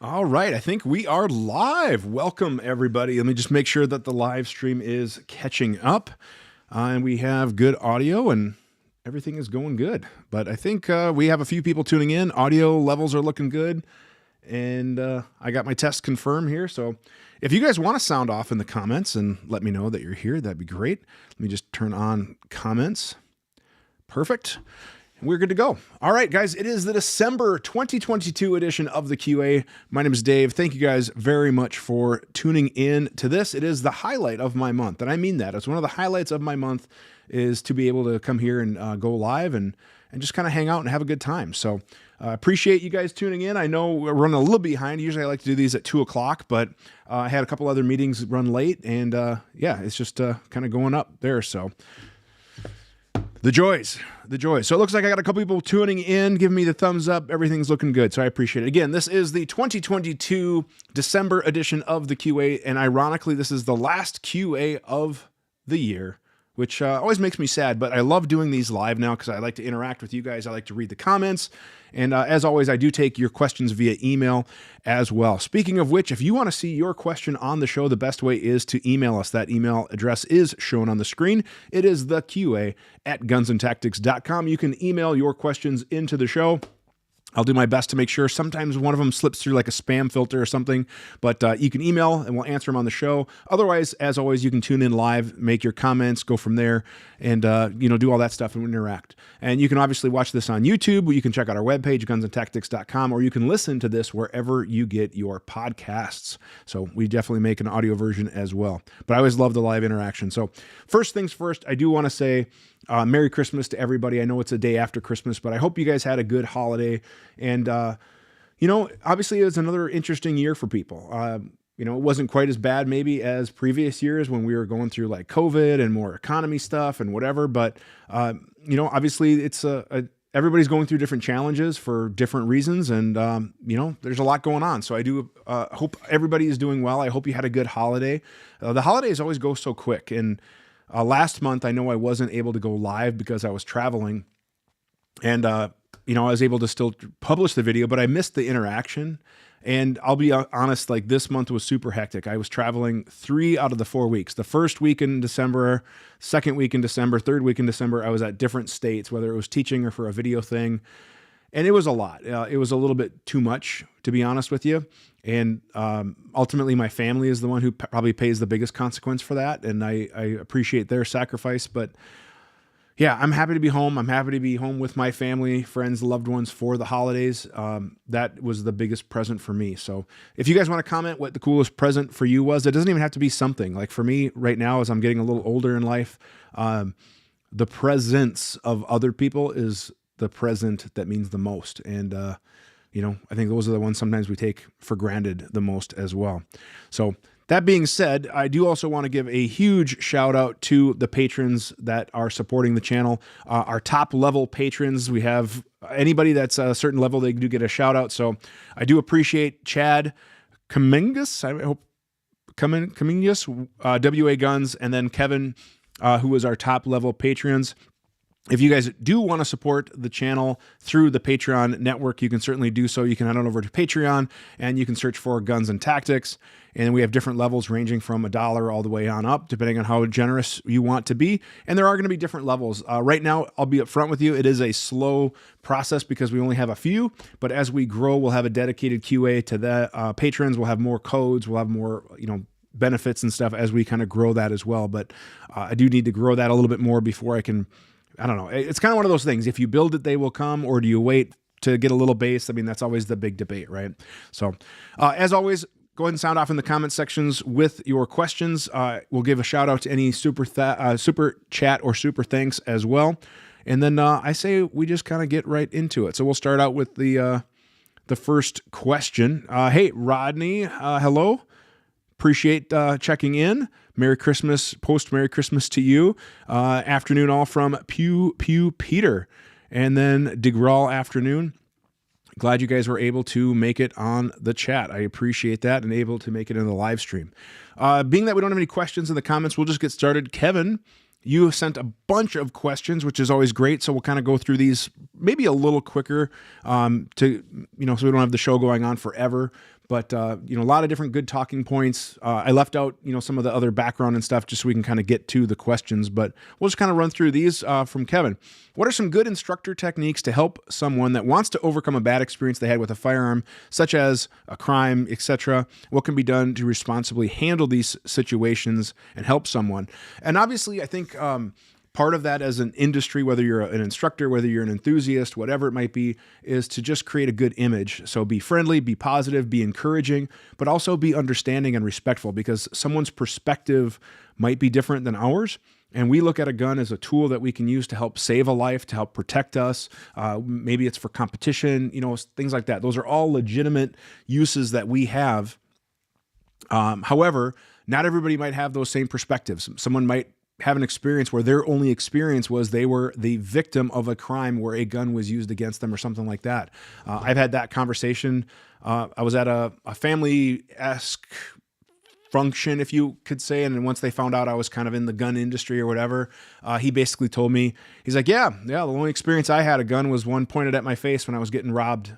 All right, I think we are live. Welcome, everybody. Let me just make sure that the live stream is catching up and we have good audio and everything is going good. But I think we have a few people tuning in. Audio levels are looking good. And I got my test confirmed here. So if you guys want to sound off in the comments and let me know that you're here, that'd be great. Let me just turn on comments. Perfect. We're good to go. All right, guys, it is the December 2022 edition of the QA. My name is Dave. Thank you guys very much for tuning in to this. It is the highlight of my month, and I mean that. It's one of the highlights of my month is to be able to come here and go live and just kind of hang out and have a good time. So appreciate you guys tuning in. I know we're running a little behind. Usually I like to do these at 2 o'clock, but I had a couple other meetings run late, and yeah, it's just kind of going up there. So the joys. So it looks like I got a couple people tuning in, giving me the thumbs up. Everything's looking good, so I appreciate it. Again, this is the 2022 December edition of the QA, and ironically, this is the last QA of the year, which always makes me sad, but I love doing these live now because I like to interact with you guys. I like to read the comments. And as always, I do take your questions via email as well. Speaking of which, if you want to see your question on the show, the best way is to email us. That email address is shown on the screen. It is theqa@gunsandtactics.com. You can email your questions into the show. I'll do my best to make sure. Sometimes one of them slips through like a spam filter or something, but you can email and we'll answer them on the show. Otherwise, as always, you can tune in live, make your comments, go from there, and do all that stuff and interact. And you can obviously watch this on YouTube. You can check out our webpage, gunsandtactics.com, or you can listen to this wherever you get your podcasts. So we definitely make an audio version as well. But I always love the live interaction. So first things first, I do want to say Merry Christmas to everybody. I know it's a day after Christmas, but I hope you guys had a good holiday. And, obviously it was another interesting year for people. It wasn't quite as bad maybe as previous years when we were going through like COVID and more economy stuff and whatever. But, obviously it's everybody's going through different challenges for different reasons. And, there's a lot going on. So I do hope everybody is doing well. I hope you had a good holiday. The holidays always go so quick. And last month, I know I wasn't able to go live because I was traveling. And, I was able to still publish the video, but I missed the interaction. And I'll be honest, like this month was super hectic. I was traveling 3 out of the 4 weeks. The first week in December, second week in December, third week in December, I was at different states, whether it was teaching or for a video thing. And it was a lot. It was a little bit too much, to be honest with you. And ultimately, my family is the one who probably pays the biggest consequence for that. And I appreciate their sacrifice. But yeah, I'm happy to be home. I'm happy to be home with my family, friends, loved ones for the holidays. That was the biggest present for me. So if you guys want to comment what the coolest present for you was, it doesn't even have to be something. Like for me right now, as I'm getting a little older in life, the presence of other people is the present that means the most. And, I think those are the ones sometimes we take for granted the most as well. So that being said, I do also want to give a huge shout out to the patrons that are supporting the channel. Our top level patrons, we have anybody that's a certain level, they do get a shout out. So I do appreciate Chad Kamingus, I hope Kamingus, WA Guns, and then Kevin, who is our top level patrons. If you guys do want to support the channel through the Patreon network, you can certainly do so. You can head on over to Patreon and you can search for Guns and Tactics. And we have different levels ranging from $1 all the way on up, depending on how generous you want to be. And there are going to be different levels. Right now, I'll be upfront with you. It is a slow process because we only have a few. But as we grow, we'll have a dedicated QA to the patrons. We'll have more codes. We'll have more, benefits and stuff as we kind of grow that as well. But I do need to grow that a little bit more before I can. I don't know. It's kind of one of those things. If you build it, they will come, or do you wait to get a little base? I mean, that's always the big debate, right? So as always, go ahead and sound off in the comment sections with your questions. We'll give a shout out to any super chat or super thanks as well. And then I say we just kind of get right into it. So we'll start out with the first question. Hey, Rodney, hello. Appreciate checking in. Merry Christmas, post-Merry Christmas to you. Afternoon all from Pew Peter. And then DeGraw afternoon. Glad you guys were able to make it on the chat. I appreciate that and able to make it in the live stream. Being that we don't have any questions in the comments, we'll just get started. Kevin, you sent a bunch of questions, which is always great. So we'll kind of go through these maybe a little quicker so we don't have the show going on forever. But, a lot of different good talking points. I left out, some of the other background and stuff just so we can kind of get to the questions, but we'll just kind of run through these from Kevin. What are some good instructor techniques to help someone that wants to overcome a bad experience they had with a firearm, such as a crime, etc.? What can be done to responsibly handle these situations and help someone? And obviously, I think part of that as an industry, whether you're an instructor, whether you're an enthusiast, whatever it might be, is to just create a good image. So be friendly, be positive, be encouraging, but also be understanding and respectful, because someone's perspective might be different than ours. And we look at a gun as a tool that we can use to help save a life, to help protect us. Maybe it's for competition, things like that. Those are all legitimate uses that we have. However, not everybody might have those same perspectives. Someone might have an experience where their only experience was they were the victim of a crime where a gun was used against them or something like that. I've had that conversation. I was at a family-esque function, if you could say, and then once they found out I was kind of in the gun industry or whatever, he basically told me, he's like, yeah, the only experience I had a gun was one pointed at my face when I was getting robbed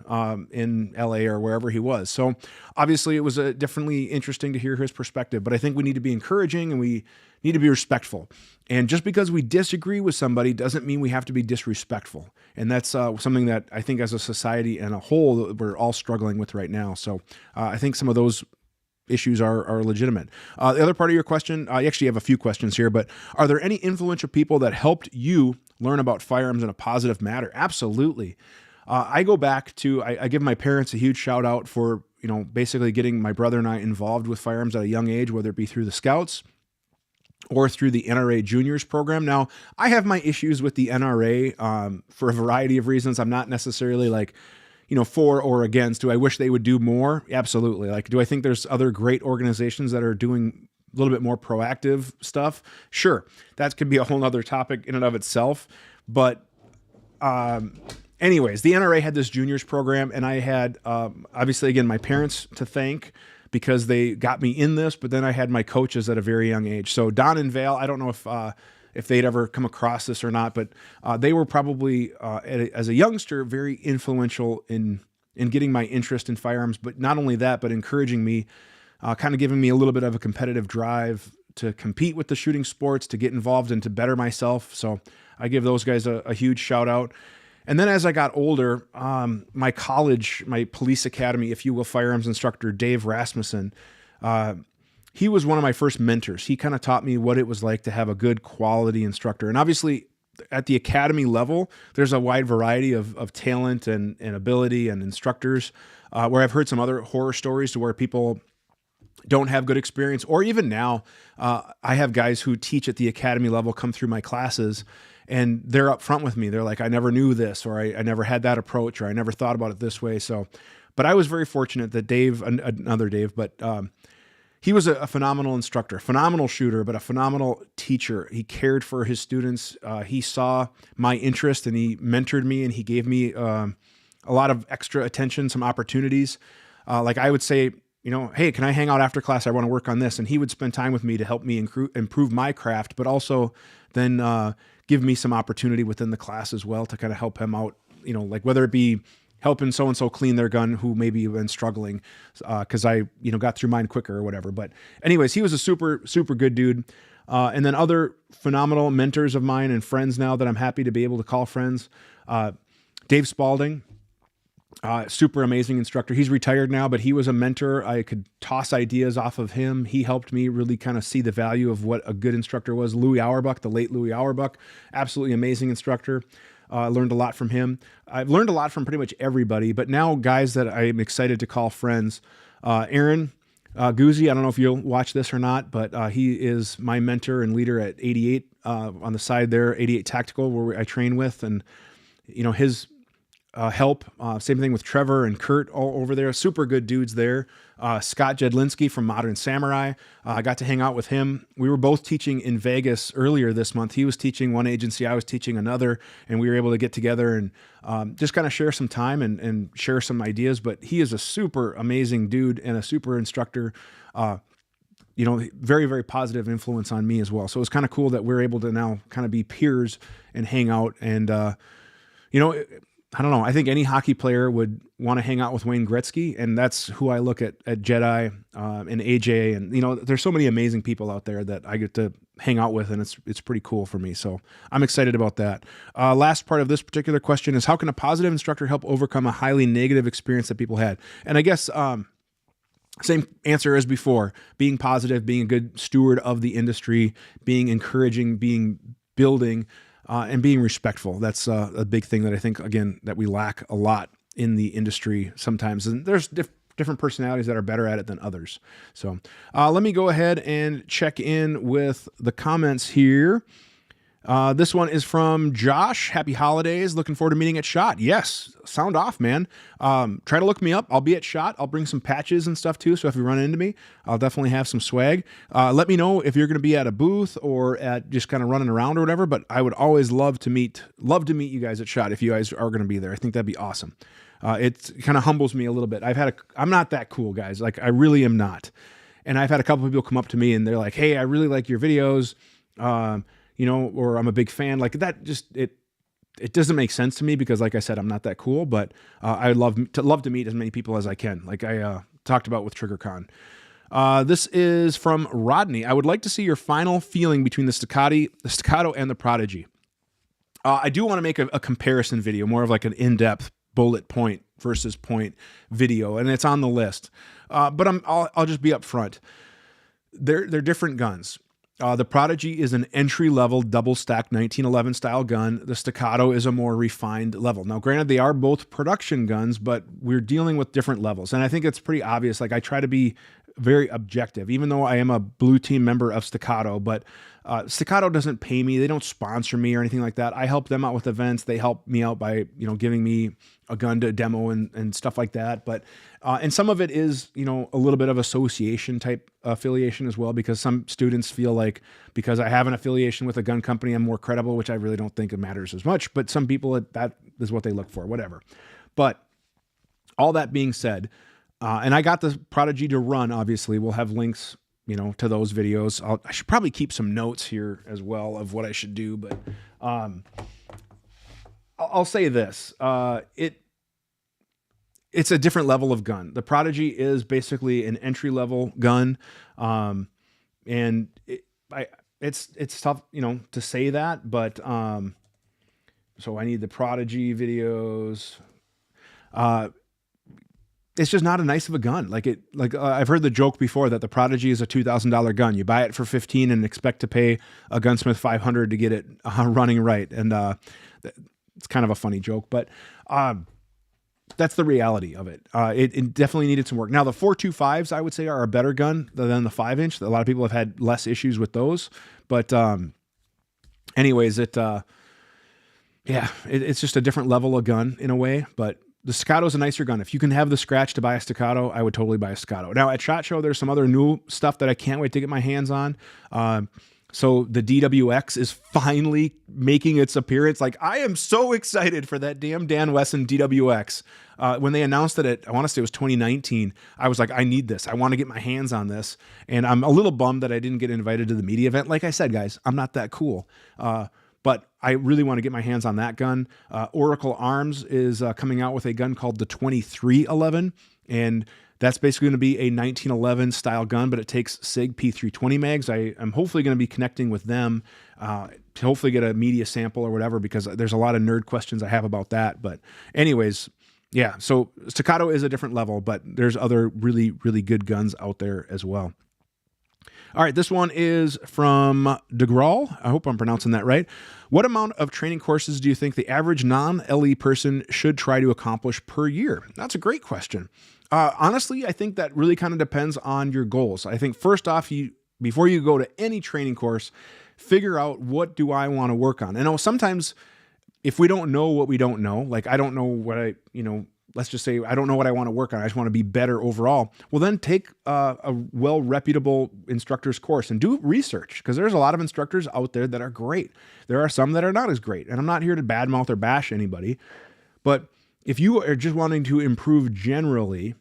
in LA or wherever he was. So obviously it was definitely interesting to hear his perspective, but I think we need to be encouraging and we need to be respectful. And just because we disagree with somebody doesn't mean we have to be disrespectful. And that's something that I think as a society and a whole, we're all struggling with right now. So I think some of those issues are legitimate. The other part of your question, you actually have a few questions here, but are there any influential people that helped you learn about firearms in a positive manner? Absolutely. I go back to, I give my parents a huge shout out for, basically getting my brother and I involved with firearms at a young age, whether it be through the Scouts or through the NRA Juniors program. Now, I have my issues with the NRA for a variety of reasons. I'm not necessarily for or against. Do I wish they would do more? Absolutely. Do I think there's other great organizations that are doing a little bit more proactive stuff? Sure. That could be a whole nother topic in and of itself. But anyways, the NRA had this juniors program, and I had, obviously, again, my parents to thank because they got me in this, but then I had my coaches at a very young age. So Don and Vale, I don't know if they'd ever come across this or not, but they were probably, as a youngster, very influential in getting my interest in firearms. But not only that, but encouraging me, kind of giving me a little bit of a competitive drive to compete with the shooting sports, to get involved and to better myself. So I give those guys a huge shout out. And then as I got older, my college, my police academy, if you will, firearms instructor, Dave Rasmussen, he was one of my first mentors. He kind of taught me what it was like to have a good quality instructor. And obviously at the academy level, there's a wide variety of talent and ability and instructors, where I've heard some other horror stories to where people don't have good experience. Or even now, I have guys who teach at the academy level come through my classes, and they're upfront with me. They're like, I never knew this, or I never had that approach, or I never thought about it this way. So, but I was very fortunate that Dave, another Dave, but he was a phenomenal instructor, phenomenal shooter, but a phenomenal teacher. He cared for his students. He saw my interest and he mentored me, and he gave me a lot of extra attention, some opportunities. Like I would say, hey, can I hang out after class? I want to work on this. And he would spend time with me to help me improve my craft, but also then give me some opportunity within the class as well to kind of help him out, like whether it be helping so-and-so clean their gun who maybe have been struggling because I, got through mine quicker or whatever. But anyways, he was a super, super good dude. And then other phenomenal mentors of mine and friends now that I'm happy to be able to call friends. Dave Spalding, super amazing instructor. He's retired now, but he was a mentor. I could toss ideas off of him. He helped me really kind of see the value of what a good instructor was. Louis Auerbach, the late Louis Auerbach, absolutely amazing instructor. I learned a lot from him. I've learned a lot from pretty much everybody, but now guys that I'm excited to call friends. Aaron Guzzi, I don't know if you'll watch this or not, but he is my mentor and leader at 88 on the side there, 88 Tactical, where I train with, and his help. Same thing with Trevor and Kurt all over there. Super good dudes there. Scott Jedlinski from Modern Samurai. I got to hang out with him. We were both teaching in Vegas earlier this month. He was teaching one agency, I was teaching another, and we were able to get together and just kind of share some time and share some ideas. But he is a super amazing dude and a super instructor. Very, very positive influence on me as well. So it was kind of cool that we're able to now kind of be peers and hang out and, I don't know. I think any hockey player would want to hang out with Wayne Gretzky, and that's who I look at Jedi and AJ, and there's so many amazing people out there that I get to hang out with, and it's pretty cool for me. So I'm excited about that. Last part of this particular question is, how can a positive instructor help overcome a highly negative experience that people had? And I guess same answer as before: being positive, being a good steward of the industry, being encouraging, being building. And being respectful. That's a big thing that I think, again, that we lack a lot in the industry sometimes. And there's different personalities that are better at it than others. So let me go ahead and check in with the comments here. This one is from Josh. Happy holidays. Looking forward to meeting at SHOT. Yes. Sound off, man. Try to look me up. I'll be at SHOT. I'll bring some patches and stuff too. So if you run into me, I'll definitely have some swag. Let me know if you're going to be at a booth or at just kind of running around or whatever, but I would always love to meet you guys at SHOT if you guys are going to be there. I think that'd be awesome. It kind of humbles me a little bit. I'm not that cool, guys. Like, I really am not. And I've had a couple of people come up to me and they're like, hey, I really like your videos. Or I'm a big fan. Like, that just, it doesn't make sense to me because, like I said, I'm not that cool, but I love to meet as many people as I can. Like I talked about with TriggerCon. This is from Rodney. I would like to see your final feeling between the Staccato and the Prodigy. I do want to make a comparison video, more of like an in-depth bullet point versus point video, and it's on the list. But I'll just be upfront. They're different guns. The Prodigy is an entry-level double-stack 1911 style gun. The Staccato is a more refined level. Now, granted, they are both production guns, but we're dealing with different levels. And I think it's pretty obvious. Like, I try to be very objective, even though I am a blue team member of Staccato, but Staccato doesn't pay me. They don't sponsor me or anything like that. I help them out with events. They help me out by, giving me a gun to demo and stuff like that. But, and some of it is, a little bit of association type affiliation as well, because some students feel like because I have an affiliation with a gun company, I'm more credible, which I really don't think it matters as much. But some people, that is what they look for, whatever. But all that being said, and I got the Prodigy to run, obviously. We'll have links, to those videos. I should probably keep some notes here as well of what I should do, but I'll say this. It's a different level of gun. The Prodigy is basically an entry-level gun, and it's tough, to say that, but so I need the Prodigy videos. It's just not a nice of a gun. I've heard the joke before that the Prodigy is a $2,000 gun. You buy it for $15 and expect to pay a gunsmith $500 to get it running right. And it's kind of a funny joke, but that's the reality of it. It definitely needed some work. Now, the 4.25s, I would say, are a better gun than the 5-inch. A lot of people have had less issues with those. But anyways, it's just a different level of gun in a way, but the Staccato is a nicer gun. If you can have the scratch to buy a Staccato, I would totally buy a Staccato. Now, at SHOT Show, there's some other new stuff that I can't wait to get my hands on. So the DWX is finally making its appearance. Like, I am so excited for that damn Dan Wesson DWX. When they announced it I want to say it was 2019, I was like, I need this. I want to get my hands on this. And I'm a little bummed that I didn't get invited to the media event. Like I said, guys, I'm not that cool. But I really want to get my hands on that gun. Oracle Arms is coming out with a gun called the 2311, and that's basically going to be a 1911 style gun, but it takes SIG P320 mags. I'm hopefully going to be connecting with them to hopefully get a media sample or whatever, because there's a lot of nerd questions I have about that. But anyways, yeah, so Staccato is a different level, but there's other really, really good guns out there as well. All right, this one is from DeGrawl. I hope I'm pronouncing that right. What amount of training courses do you think the average non-LE person should try to accomplish per year? That's a great question. Honestly, I think that really kind of depends on your goals. I think first off, before you go to any training course, figure out, what do I want to work on? I know sometimes if we don't know what we don't know, like I don't know what let's just say I don't know what I want to work on. I just want to be better overall. Well, then take a well-reputable instructor's course and do research, because there's a lot of instructors out there that are great. There are some that are not as great, and I'm not here to badmouth or bash anybody, but if you are just wanting to improve generally,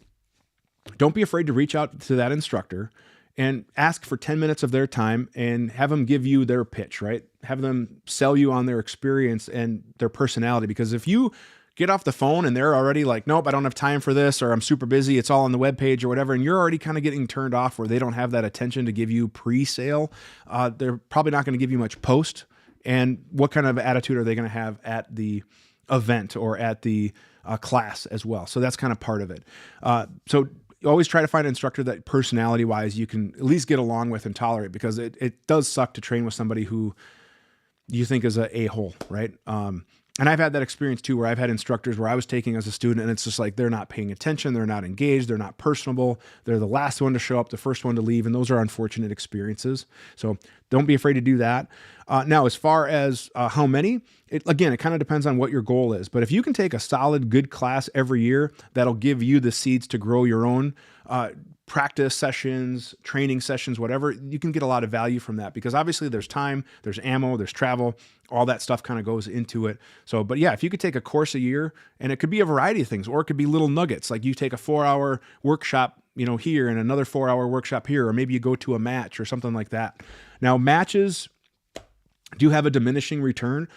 don't be afraid to reach out to that instructor and ask for 10 minutes of their time and have them give you their pitch, right? Have them sell you on their experience and their personality, because if you get off the phone and they're already like, nope, I don't have time for this, or I'm super busy, it's all on the webpage or whatever, and you're already kind of getting turned off where they don't have that attention to give you pre-sale, they're probably not going to give you much post. And what kind of attitude are they going to have at the event or at the class as well? So that's kind of part of it. So always try to find an instructor that personality-wise you can at least get along with and tolerate, because it does suck to train with somebody who you think is a a-hole, right? And I've had that experience too, where I've had instructors where I was taking as a student and it's just like, they're not paying attention, they're not engaged, they're not personable, they're the last one to show up, the first one to leave, and those are unfortunate experiences. So don't be afraid to do that. Now, as far as how many, again, it kind of depends on what your goal is. But if you can take a solid, good class every year, that'll give you the seeds to grow your own practice sessions, training sessions, whatever, you can get a lot of value from that, because obviously there's time, there's ammo, there's travel, all that stuff kind of goes into it. So, but yeah, if you could take a course a year, and it could be a variety of things, or it could be little nuggets, like you take a 4-hour workshop, here, and another 4-hour workshop here, or maybe you go to a match or something like that. Now, matches do have a diminishing return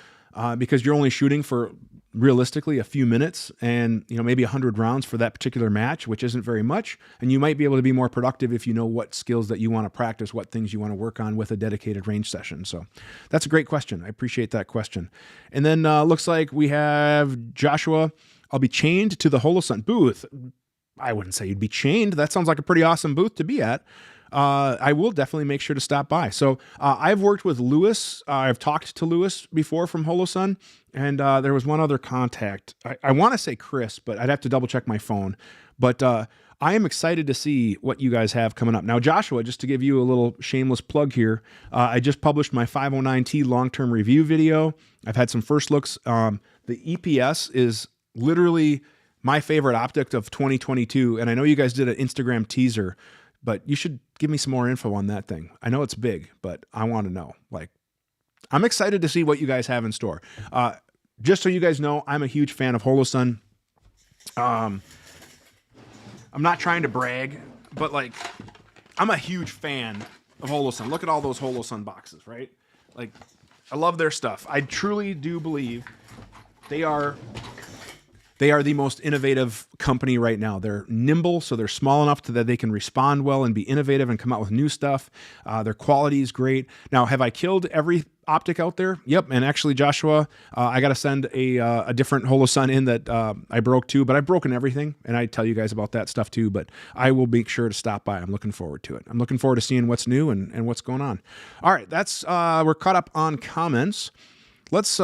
because you're only shooting for realistically a few minutes and maybe 100 rounds for that particular match, which isn't very much. And you might be able to be more productive if you know what skills that you want to practice, what things you want to work on with a dedicated range session. So that's a great question. I appreciate that question. And then looks like we have Joshua. I'll be chained to the Holosun booth. I wouldn't say you'd be chained. That sounds like a pretty awesome booth to be at. I will definitely make sure to stop by. So I've worked with Lewis. I've talked to Lewis before from Holosun, and there was one other contact. I want to say Chris, but I'd have to double check my phone. But I am excited to see what you guys have coming up. Now, Joshua, just to give you a little shameless plug here, I just published my 509T long-term review video. I've had some first looks. The EPS is literally my favorite optic of 2022, and I know you guys did an Instagram teaser, but you should give me some more info on that thing. I know it's big, but I want to know. I'm excited to see what you guys have in store. Just so you guys know, I'm a huge fan of Holosun. I'm not trying to brag, but I'm a huge fan of Holosun. Look at all those Holosun boxes, right? I love their stuff. I truly do believe they are the most innovative company right now. They're nimble, so they're small enough that they can respond well and be innovative and come out with new stuff. Their quality is great. Now, have I killed every optic out there? Yep. And actually, Joshua, I got to send a different Holosun in that I broke too, but I've broken everything, and I tell you guys about that stuff too, but I will make sure to stop by. I'm looking forward to it. I'm looking forward to seeing what's new and what's going on. All right, we're caught up on comments. Let's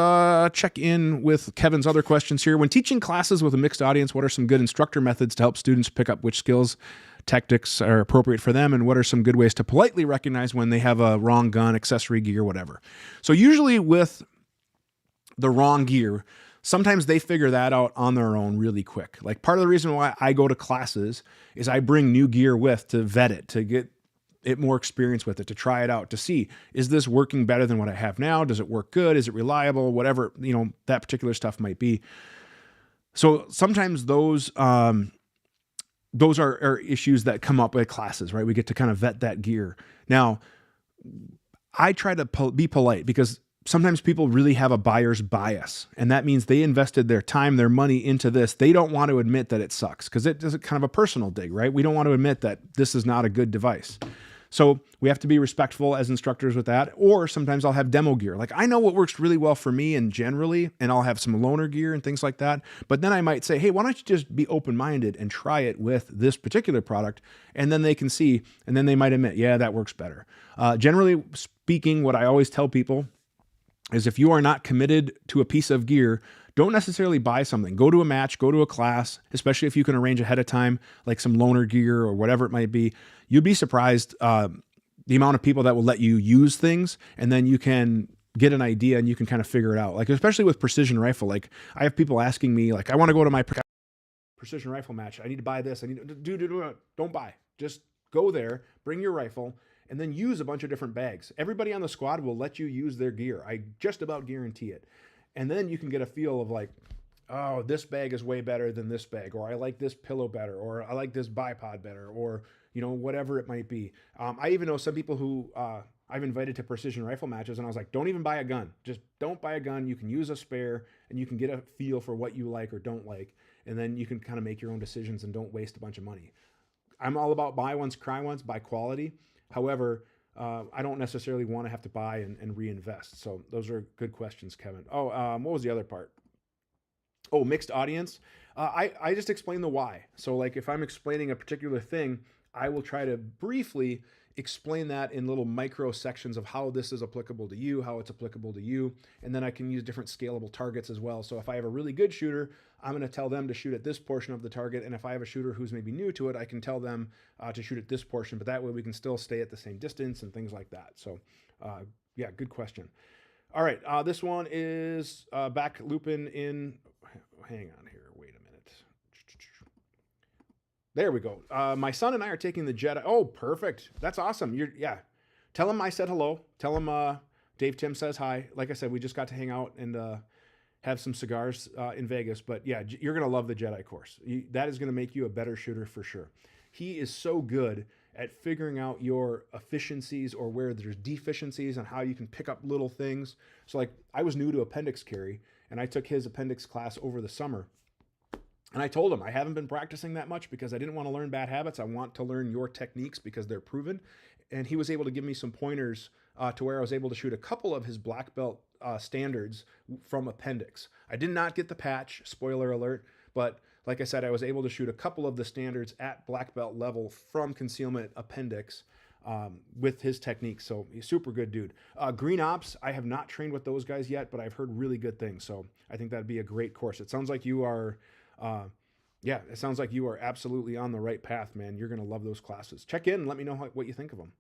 check in with Kevin's other questions here. When teaching classes with a mixed audience, what are some good instructor methods to help students pick up which skills, tactics are appropriate for them, and what are some good ways to politely recognize when they have a wrong gun, accessory, gear, whatever? So usually with the wrong gear, sometimes they figure that out on their own really quick. Part of the reason why I go to classes is I bring new gear with to vet it, to get it more experience with it, to try it out, to see, is this working better than what I have now? Does it work good? Is it reliable? Whatever, that particular stuff might be. So sometimes those are issues that come up with classes, right? We get to kind of vet that gear. Now, I try to be polite, because sometimes people really have a buyer's bias, and that means they invested their time, their money into this. They don't want to admit that it sucks, because it is kind of a personal dig, right? We don't want to admit that this is not a good device. So we have to be respectful as instructors with that. Or sometimes I'll have demo gear. I know what works really well for me and generally, and I'll have some loaner gear and things like that. But then I might say, hey, why don't you just be open-minded and try it with this particular product? And then they can see, and then they might admit, yeah, that works better. Generally speaking, what I always tell people is if you are not committed to a piece of gear, don't necessarily buy something. Go to a match, go to a class, especially if you can arrange ahead of time, like some loaner gear or whatever it might be. You'd be surprised the amount of people that will let you use things, and then you can get an idea and you can kind of figure it out. Especially with precision rifle, I have people asking me, I want to go to my precision rifle match. I need to buy this. I need to don't buy. Just go there, bring your rifle, and then use a bunch of different bags. Everybody on the squad will let you use their gear. I just about guarantee it. And then you can get a feel of oh, this bag is way better than this bag, or I like this pillow better, or I like this bipod better, or whatever it might be. I even know some people who I I've invited to precision rifle matches, and I was like, don't even buy a gun. Just don't buy a gun. You can use a spare, and you can get a feel for what you like or don't like, and then you can kind of make your own decisions and don't waste a bunch of money. I'm all about buy once, cry once, buy quality. However, I don't necessarily want to have to buy and reinvest. So those are good questions, Kevin. Oh, what was the other part? Oh, mixed audience. I just explain the why. So like if I'm explaining a particular thing, I will try to briefly explain that in little micro sections of how this is applicable to you, how it's applicable to you. And then I can use different scalable targets as well. So if I have a really good shooter, I'm going to tell them to shoot at this portion of the target. And if I have a shooter who's maybe new to it, I can tell them to shoot at this portion, but that way we can still stay at the same distance and things like that. So yeah, good question. All right, this one is back looping in, hang on here, wait a minute. There we go. My son and I are taking the Jedi. Oh, perfect. That's awesome. Yeah. Tell him I said hello. Tell him Dave Tim says hi. Like I said, we just got to hang out and have some cigars in Vegas. But yeah, you're going to love the Jedi course. That is going to make you a better shooter for sure. He is so good at figuring out your efficiencies or where there's deficiencies and how you can pick up little things. So like I was new to appendix carry and I took his appendix class over the summer. And I told him I haven't been practicing that much because I didn't want to learn bad habits. I want to learn your techniques because they're proven. And he was able to give me some pointers to where I was able to shoot a couple of his black belt standards from appendix. I did not get the patch, spoiler alert, but like I said, I was able to shoot a couple of the standards at black belt level from concealment appendix with his techniques. So he's super good dude. Green Ops, I have not trained with those guys yet, but I've heard really good things. So I think that'd be a great course. It sounds like you are... yeah, it sounds like you are absolutely on the right path, man. You're going to love those classes. Check in and let me know what you think of them.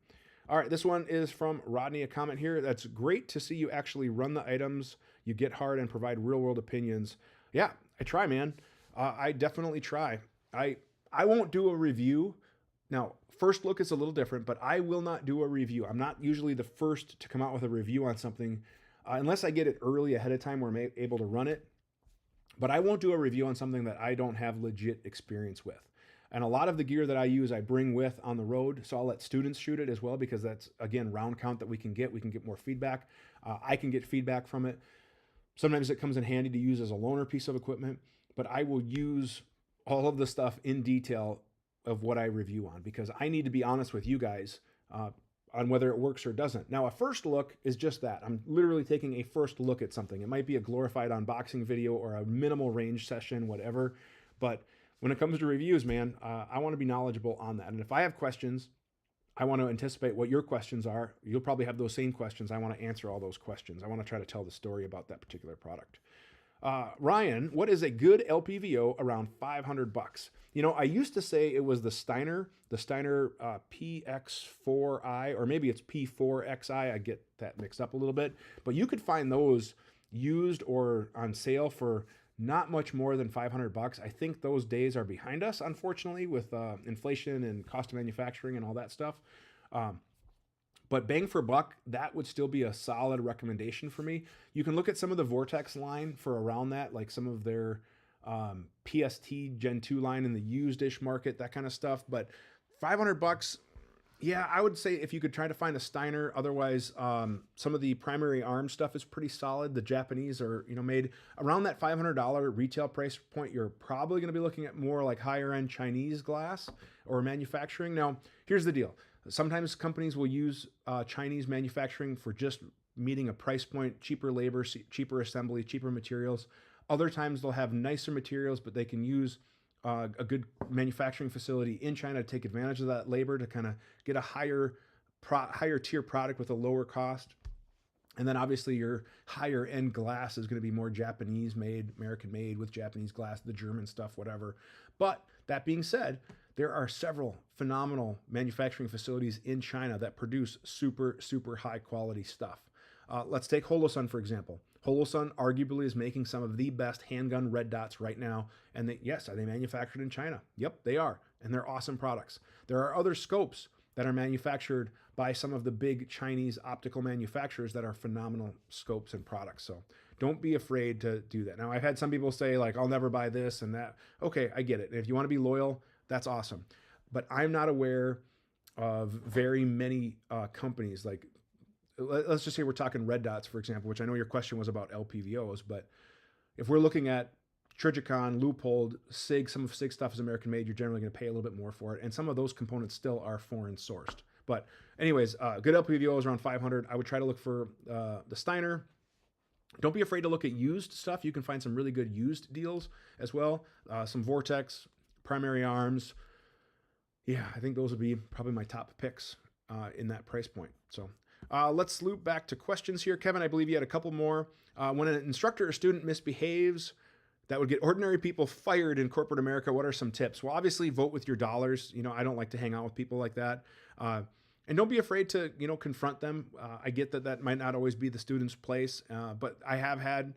All right, this one is from Rodney, a comment here. That's great to see you actually run the items, you get hard and provide real world opinions. Yeah, I try, man. I definitely try. I won't do a review. Now, first look is a little different, but I will not do a review. I'm not usually the first to come out with a review on something unless I get it early ahead of time where I'm able to run it. But I won't do a review on something that I don't have legit experience with. And a lot of the gear that I use, I bring with on the road. So I'll let students shoot it as well, because that's, again, round count that we can get. We can get more feedback. I can get feedback from it. Sometimes it comes in handy to use as a loaner piece of equipment, but I will use all of the stuff in detail of what I review on, because I need to be honest with you guys on whether it works or doesn't. Now, a first look is just that. I'm literally taking a first look at something. It might be a glorified unboxing video or a minimal range session, whatever. But when it comes to reviews, man, I want to be knowledgeable on that. And if I have questions, I want to anticipate what your questions are. You'll probably have those same questions. I want to answer all those questions. I want to try to tell the story about that particular product. Ryan, what is a good LPVO around $500? You know, I used to say it was the Steiner PX4i, or maybe it's P4XI. I get that mixed up a little bit, but you could find those used or on sale for not much more than $500. I think those days are behind us, unfortunately, with inflation and cost of manufacturing and all that stuff. But bang for buck, that would still be a solid recommendation for me. You can look at some of the Vortex line for around that, like some of their PST Gen 2 line in the used-ish market, that kind of stuff. But $500, yeah, I would say if you could try to find a Steiner. Otherwise, some of the primary arm stuff is pretty solid. The Japanese are, made around that $500 retail price point. You're probably going to be looking at more like higher-end Chinese glass or manufacturing. Now, here's the deal. Sometimes companies will use Chinese manufacturing for just meeting a price point, cheaper labor, cheaper assembly, cheaper materials. Other times they'll have nicer materials, but they can use a good manufacturing facility in China to take advantage of that labor to kind of get a higher tier product with a lower cost. And then obviously your higher end glass is going to be more Japanese made, American made with Japanese glass, the German stuff, whatever. But that being said, there are several phenomenal manufacturing facilities in China that produce super, super high quality stuff. Let's take Holosun, for example. Holosun arguably is making some of the best handgun red dots right now. And yes, are they manufactured in China? Yep, they are. And they're awesome products. There are other scopes that are manufactured by some of the big Chinese optical manufacturers that are phenomenal scopes and products. So don't be afraid to do that. Now, I've had some people say, like, I'll never buy this and that. Okay, I get it. And if you want to be loyal, that's awesome. But I'm not aware of very many companies. Like, let's just say we're talking red dots, for example, which I know your question was about LPVOs, but if we're looking at Trijicon, Leupold, SIG, some of SIG stuff is American made, you're generally going to pay a little bit more for it. And some of those components still are foreign sourced. But anyways, good LPVO is around 500. I would try to look for the Steiner. Don't be afraid to look at used stuff. You can find some really good used deals as well. Some Vortex, Primary Arms. Yeah, I think those would be probably my top picks in that price point. So let's loop back to questions here. Kevin, I believe you had a couple more. When an instructor or student misbehaves, that would get ordinary people fired in corporate America, what are some tips? Well, obviously vote with your dollars. You know, I don't like to hang out with people like that. And don't be afraid to, you know, confront them. I get that that might not always be the student's place, but I have had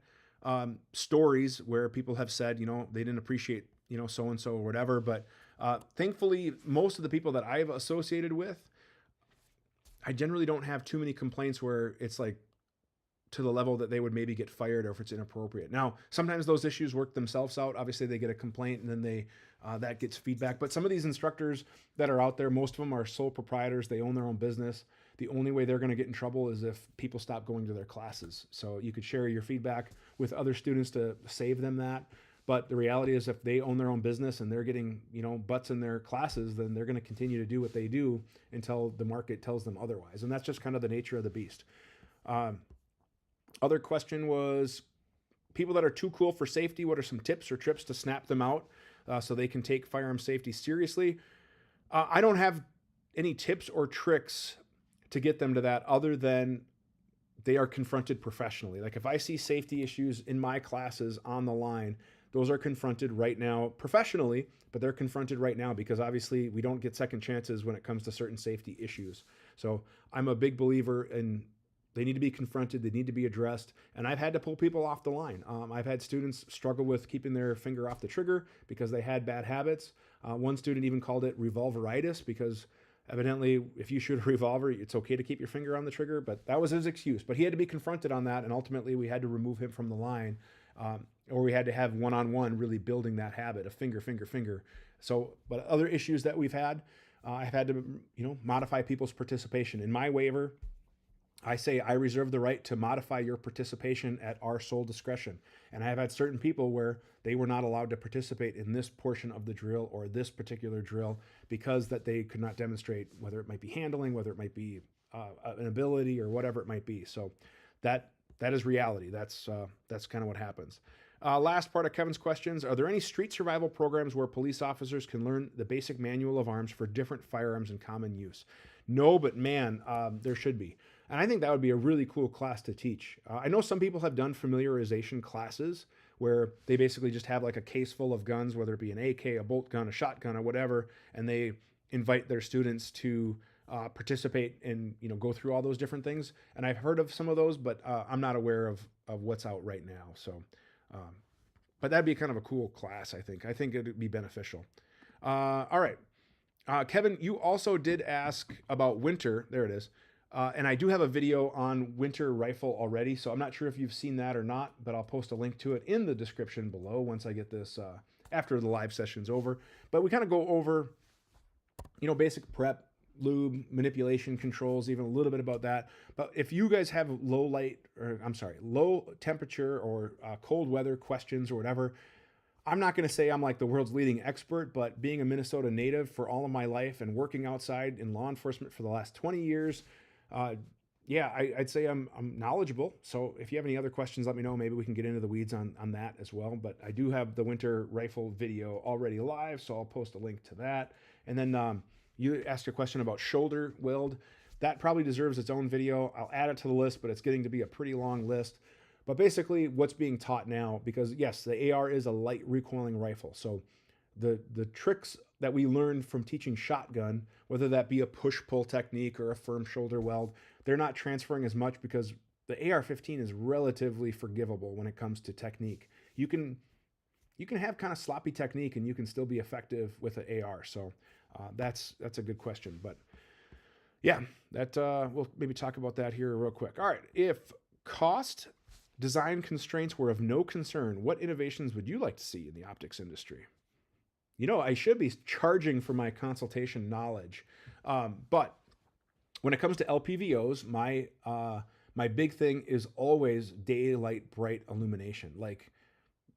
stories where people have said, you know, they didn't appreciate, you know, so-and-so or whatever. But thankfully, most of the people that I've associated with, I generally don't have too many complaints where it's like to the level that they would maybe get fired or if it's inappropriate. Now, sometimes those issues work themselves out. Obviously, they get a complaint and then they that gets feedback. But some of these instructors that are out there, most of them are sole proprietors. They own their own business. The only way they're going to get in trouble is if people stop going to their classes. So you could share your feedback with other students to save them that. But the reality is if they own their own business and they're getting, you know, butts in their classes, then they're going to continue to do what they do until the market tells them otherwise. And that's just kind of the nature of the beast. Other question was people that are too cool for safety. What are some tips or trips to snap them out so they can take firearm safety seriously? I don't have any tips or tricks to get them to that other than they are confronted professionally. Like if I see safety issues in my classes on the line, those are confronted right now professionally, but they're confronted right now because obviously we don't get second chances when it comes to certain safety issues. So I'm a big believer in they need to be confronted. They need to be addressed. And I've had to pull people off the line. I've had students struggle with keeping their finger off the trigger because they had bad habits. One student even called it revolveritis because evidently if you shoot a revolver, it's okay to keep your finger on the trigger, but that was his excuse. But he had to be confronted on that. And ultimately we had to remove him from the line or we had to have one-on-one really building that habit of finger, finger, finger. So, but other issues that we've had, I've had to, you know, modify people's participation. In my waiver, I say I reserve the right to modify your participation at our sole discretion. And I have had certain people where they were not allowed to participate in this portion of the drill or this particular drill because that they could not demonstrate whether it might be handling, whether it might be an ability or whatever it might be. So that is reality. That's kind of what happens. Last part of Kevin's questions. Are there any street survival programs where police officers can learn the basic manual of arms for different firearms in common use? No, but man, there should be. And I think that would be a really cool class to teach. I know some people have done familiarization classes where they basically just have like a case full of guns, whether it be an AK, a bolt gun, a shotgun, or whatever, and they invite their students to participate and, you know, go through all those different things. And I've heard of some of those, but I'm not aware of what's out right now. So, but that'd be kind of a cool class, I think. I think it'd be beneficial. All right. Kevin, you also did ask about winter. There it is. And I do have a video on winter rifle already, so I'm not sure if you've seen that or not, but I'll post a link to it in the description below once I get this after the live session's over. But we kind of go over, you know, basic prep, lube, manipulation controls, even a little bit about that. But if you guys have low temperature or cold weather questions or whatever, I'm not going to say I'm like the world's leading expert, but being a Minnesota native for all of my life and working outside in law enforcement for the last 20 years, yeah, I'd say I'm knowledgeable. So if you have any other questions, let me know. Maybe we can get into the weeds on that as well. But I do have the winter rifle video already live, so I'll post a link to that. And then you asked a question about shoulder weld. That probably deserves its own video. I'll add it to the list, but it's getting to be a pretty long list. But basically what's being taught now, because yes, the AR is a light recoiling rifle. So the tricks that we learned from teaching shotgun, whether that be a push-pull technique or a firm shoulder weld, they're not transferring as much because the AR-15 is relatively forgivable when it comes to technique. You can have kind of sloppy technique and you can still be effective with an AR. So that's a good question. But yeah, that we'll maybe talk about that here real quick. All right, if cost design constraints were of no concern, what innovations would you like to see in the optics industry? You know, I should be charging for my consultation knowledge, but when it comes to LPVOs, my big thing is always daylight bright illumination, like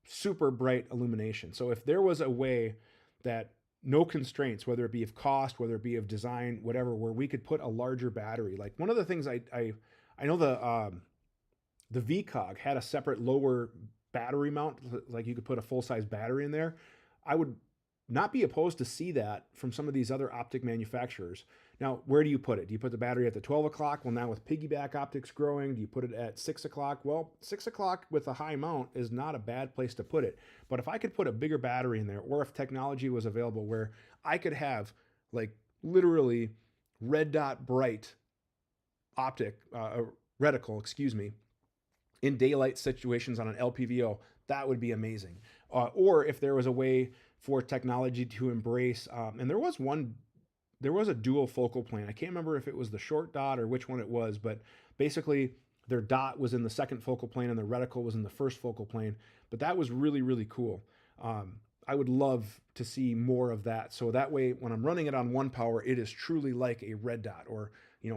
super bright illumination. So if there was a way that no constraints, whether it be of cost, whether it be of design, whatever, where we could put a larger battery. Like one of the things I know the VCOG had a separate lower battery mount, like you could put a full size battery in there. I would not be opposed to see that from some of these other optic manufacturers. Now, where do you put it? Do you put the battery at the 12 o'clock? Well, now with piggyback optics growing, do you put it at 6 o'clock? Well, 6 o'clock with a high mount is not a bad place to put it. But if I could put a bigger battery in there, or if technology was available where I could have like literally red dot bright optic, reticle, excuse me, in daylight situations on an LPVO, that would be amazing. Or if there was a way for technology to embrace, and there was a dual focal plane. I can't remember if it was the short dot or which one it was, but basically their dot was in the second focal plane and the reticle was in the first focal plane. But that was really, really cool. I would love to see more of that. So that way, when I'm running it on 1 power, it is truly like a red dot, or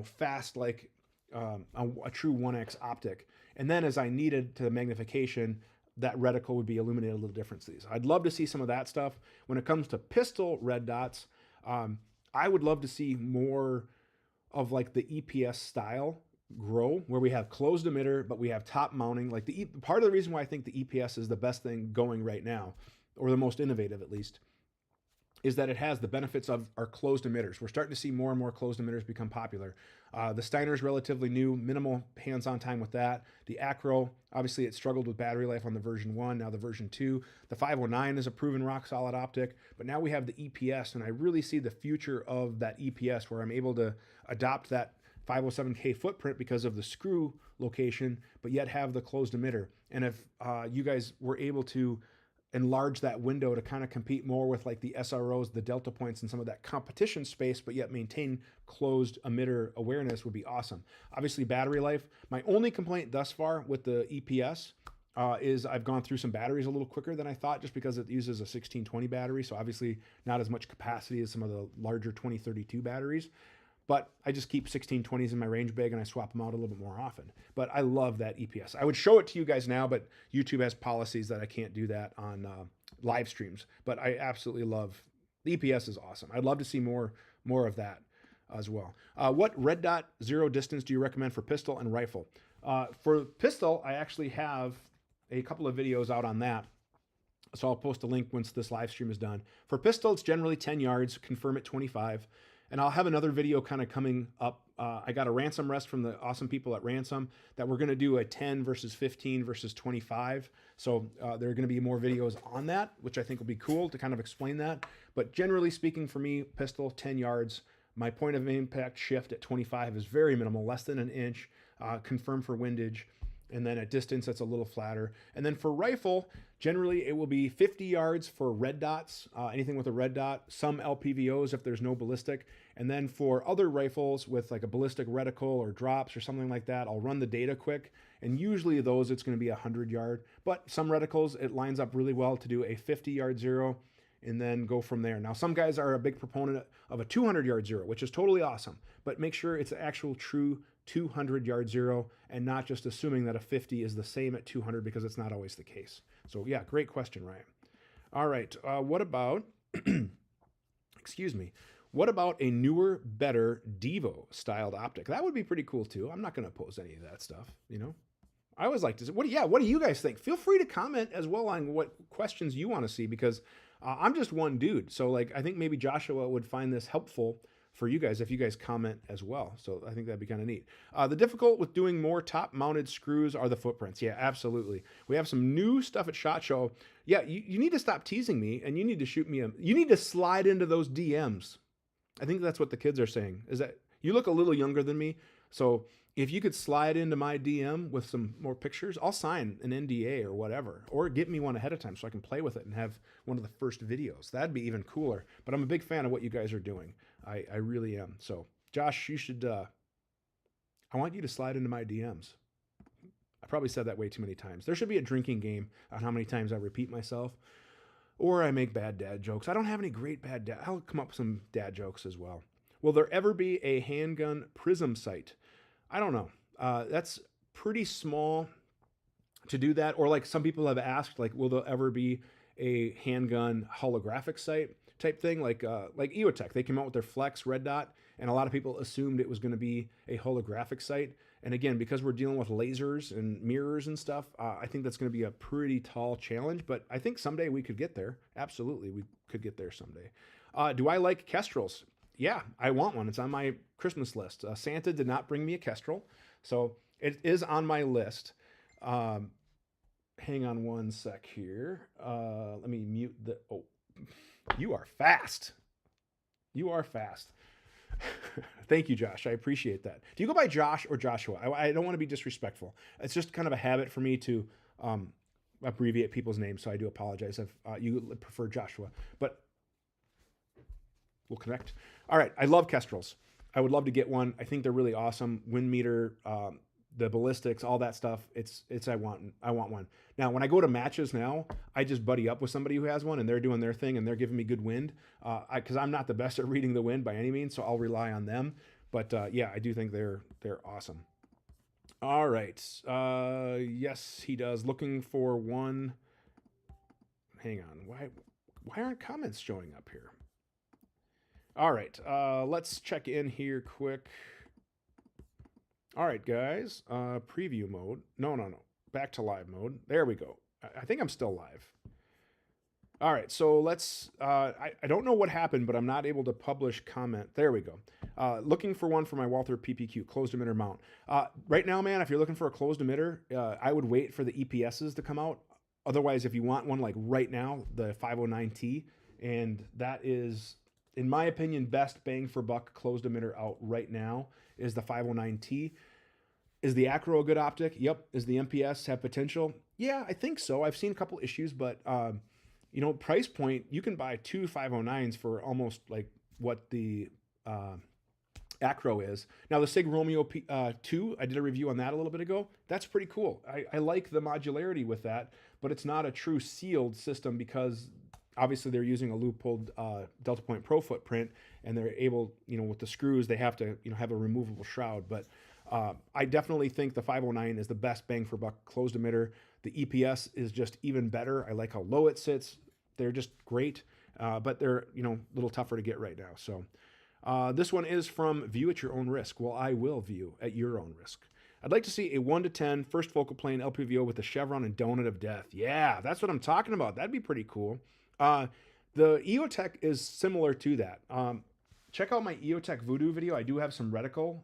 fast like a true 1x optic. And then as I needed to magnification, that reticle would be illuminated a little differently. So I'd love to see some of that stuff. When it comes to pistol red dots, I would love to see more of like the EPS style grow, where we have closed emitter, but we have top mounting. Like part of the reason why I think the EPS is the best thing going right now, or the most innovative at least, is that it has the benefits of our closed emitters. We're starting to see more and more closed emitters become popular. The Steiner is relatively new, minimal hands-on time with that. The Acro, obviously it struggled with battery life on the version 1, now the version 2. The 509 is a proven rock-solid optic, but now we have the EPS, and I really see the future of that EPS where I'm able to adopt that 507K footprint because of the screw location, but yet have the closed emitter. And if you guys were able to enlarge that window to kind of compete more with like the SROs, the Delta Points, and some of that competition space, but yet maintain closed emitter awareness would be awesome. Obviously, battery life. My only complaint thus far with the EPS is I've gone through some batteries a little quicker than I thought, just because it uses a 1620 battery. So obviously not as much capacity as some of the larger 2032 batteries. But I just keep 1620s in my range bag and I swap them out a little bit more often. But I love that EPS. I would show it to you guys now, but YouTube has policies that I can't do that on live streams. But I absolutely love the EPS. Is awesome. I'd love to see more of that as well. What red dot zero distance do you recommend for pistol and rifle? For pistol, I actually have a couple of videos out on that. So I'll post a link once this live stream is done. For pistol, it's generally 10 yards, confirm at 25. And I'll have another video kind of coming up. I got a ransom rest from the awesome people at Ransom that we're going to do a 10 versus 15 versus 25. So there are going to be more videos on that, which I think will be cool to kind of explain that. But generally speaking, for me, pistol, 10 yards. My point of impact shift at 25 is very minimal, less than an inch, confirmed for windage. And then at distance, that's a little flatter. And then for rifle, generally it will be 50 yards for red dots, anything with a red dot, some LPVOs if there's no ballistic. And then for other rifles with like a ballistic reticle or drops or something like that, I'll run the data quick. And usually those, it's going to be 100 yard. But some reticles, it lines up really well to do a 50 yard zero and then go from there. Now, some guys are a big proponent of a 200 yard zero, which is totally awesome, but make sure it's an actual true 200 yard zero and not just assuming that a 50 is the same at 200, because it's not always the case. So yeah, great question, Ryan. All right. What about, excuse me, what about a newer, better Devo styled optic? That would be pretty cool too. I'm not going to oppose any of that stuff, I always like to say, what do you guys think? Feel free to comment as well on what questions you want to see, because I'm just one dude. So like, I think maybe Joshua would find this helpful for you guys if you guys comment as well. So I think that'd be kind of neat. The difficult with doing more top mounted screws are the footprints. Yeah, absolutely. We have some new stuff at SHOT Show. Yeah, you need to stop teasing me, and you need to shoot me you need to slide into those DMs. I think that's what the kids are saying, is that you look a little younger than me. So if you could slide into my DM with some more pictures, I'll sign an NDA or whatever, or get me one ahead of time so I can play with it and have one of the first videos. That'd be even cooler. But I'm a big fan of what you guys are doing. I really am. So Josh, you should, I want you to slide into my DMs. I probably said that way too many times. There should be a drinking game on how many times I repeat myself, or I make bad dad jokes. I don't have any great bad dad. I'll come up with some dad jokes as well. Will there ever be a handgun prism sight? I don't know. That's pretty small to do that. Or like some people have asked, like, will there ever be a handgun holographic sight type thing? Like EOTech, they came out with their Flex red dot, and a lot of people assumed it was going to be a holographic sight. And again, because we're dealing with lasers and mirrors and stuff, I think that's going to be a pretty tall challenge. But I think someday we could get there. Absolutely, we could get there someday. Do I like Kestrels? Yeah, I want one. It's on my Christmas list. Santa did not bring me a Kestrel, so it is on my list. Hang on one sec here. Let me mute the... Oh, you are fast. You are fast. Thank you, Josh. I appreciate that. Do you go by Josh or Joshua? I don't want to be disrespectful. It's just kind of a habit for me to abbreviate people's names, so I do apologize if you prefer Joshua. But we'll connect. All right. I love Kestrels. I would love to get one. I think they're really awesome. Wind meter, the ballistics, all that stuff. I want one. Now, when I go to matches now, I just buddy up with somebody who has one, and they're doing their thing, and they're giving me good wind. Because I'm not the best at reading the wind by any means, so I'll rely on them. But yeah, I do think they're awesome. All right. Yes, he does. Looking for one. Hang on. Why aren't comments showing up here? All right, let's check in here quick. All right, guys, preview mode. No. Back to live mode. There we go. I think I'm still live. All right, so let's, I don't know what happened, but I'm not able to publish comment. There we go. Looking for one for my Walther PPQ, closed emitter mount. Right now, man, if you're looking for a closed emitter, I would wait for the EPSs to come out. Otherwise, if you want one like right now, the 509T, and that is, in my opinion, best bang for buck closed emitter out right now is the 509T. Is the Acro a good optic? Yep. Is the MPS have potential? Yeah, I think so. I've seen a couple issues, but price point, you can buy two 509s for almost like what the Acro is. Now the Sig Romeo 2, I did a review on that a little bit ago. That's pretty cool. I like the modularity with that, but it's not a true sealed system because obviously they're using a loopholed Delta Point Pro footprint, and they're able, with the screws, they have to, have a removable shroud. But I definitely think the 509 is the best bang for buck closed emitter. The EPS is just even better. I like how low it sits. They're just great, but they're, a little tougher to get right now. So this one is from View at Your Own Risk. Well, I will view at your own risk. I'd like to see a 1 to 10 first focal plane LPVO with the chevron and donut of death. Yeah, that's what I'm talking about. That'd be pretty cool. The EOTech is similar to that. Check out my EOTech Voodoo video. I do have some reticle